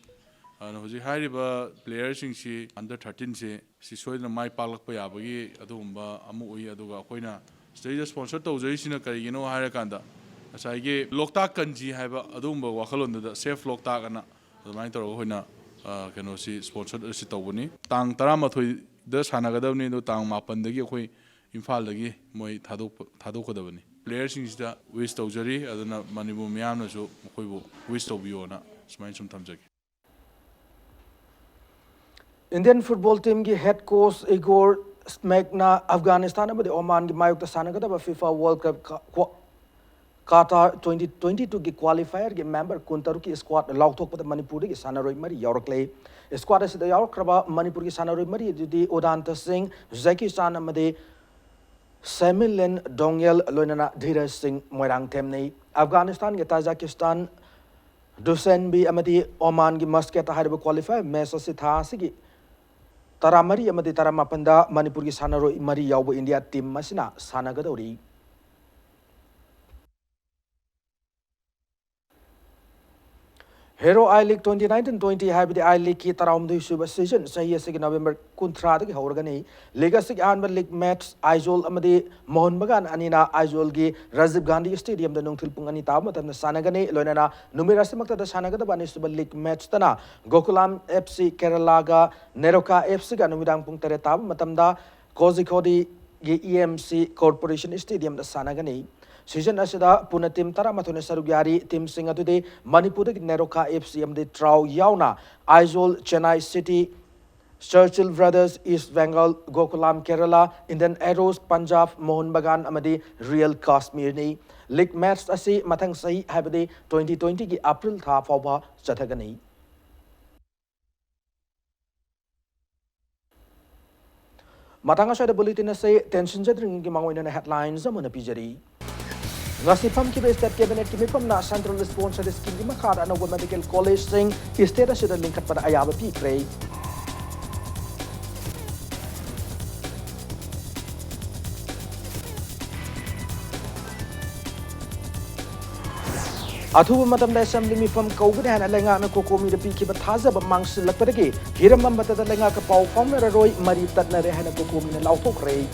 ana hoji hairiba player sing si under 13 si soina mai palak pa yabagi adumba amu oi aduga khoina stage sponsor tawjai sina karigino haira kanda asai Loktak kanji haiba adumba wakhalon da safe Loktak ana adumai tawra khoina kano si sponsor si tawuni tang 13 da sanagadabni do tang 8 dagi khoi Imphal dagi moi thadokadabani players singda wish tawjari aduna Manipur miyamna so khoibo wish tawbiyona smain sum thamjagi Indian football team ki head coach Igor Smegna Afghanistan amade Oman ki mayukta sanagadaba FIFA World Cup Qatar 2022 ki qualifier ki member kuntaru ki squad lauthok pada Manipur ki sanaroi mari yaurklei squad asida yaurkraba Manipur ki sanaroi mari judi Odanta Singh Zaki San amade Semilin Dongyal Loinana Dhiraj Singh Moirang Temnei Afghanistan ke Tajikistan Dusenbi amadi Oman ki Muscat hariba qualify match asi tha sigi taramari amadi taramapanda Manipur ki sanaro mari yawbo India team masina sanagadori Hero I League 2019-20 habidi I League ki tarawmdu suba season sahi asigi November 13 ki hawrgani legacy annual league match Aizol amadi Mohun Bagan anina Aizol gi Rajiv Gandhi Stadium da nungthil pung ani taw matam sanagani loinana numera simakta da sanagada bani suba league match tana Gokulam FC Kerala ga Neroka FC ga numidang pung tere taw matam da Kozhikode gi EMC Corporation Stadium da sanagani Season asida puna tim taramathone sarugyari tim singa today Manipur ki Neroka FC amde Trau Yauna Aizol Chennai City Churchill Brothers East Bengal Gokulam Kerala Indian Arrows Punjab Mohun Bagan amade Real Kashmir ni league match asi mathang sahi habade 2020 ki April tha fawba chathagani Matanga sa bulletin say tension jadring ki mangwina na headlines amuna pijari Ngasipam ki State Cabinet ki mipam na Central Sponsor Scheme ki makada na Medical College sing isteda sida lingkat pada ayaba pi krei Athuba matam da assembly mipam kaugde hana lenga na kokomi da pi ki bathaza ba mangsil lakpadagi hiram bata da lenga ka pau form na roi mari tatna re hana kokomi na lautok rei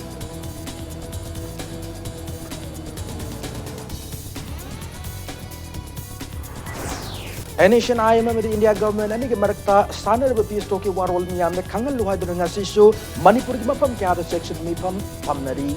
Nation IM amadi India government ani ke marakta sanaraba peace talk ki warol miyamne khangal luhai dun ngasi su Manipur ki mafam kya da section mi pamnari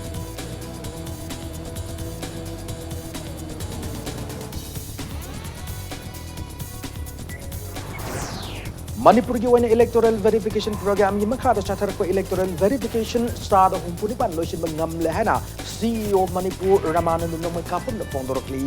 Manipur ki wana electoral verification program yi makha da chathar ko electoral verification start of humpuni pan loishin ngam lehana CEO Manipur Ramanand no kapum na pondorokli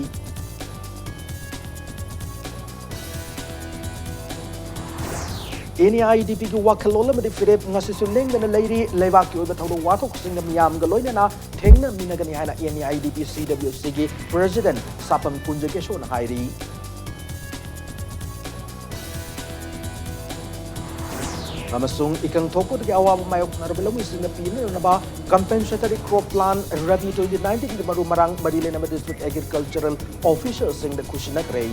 NIDP ki wakalola madi firep ngasi suneng dana leiri leba ki oba thawdo wathok singam yam galoina na thengna minagani hana NIDP CWC ki president Sapam Kunja ke shon hairi Ramasung ikang toko de awam mayok narabelo isina pina na ba compensatory crop plan Rabi 2019 di maru marang Marilena District Agricultural Officials sing the Kushinak Ray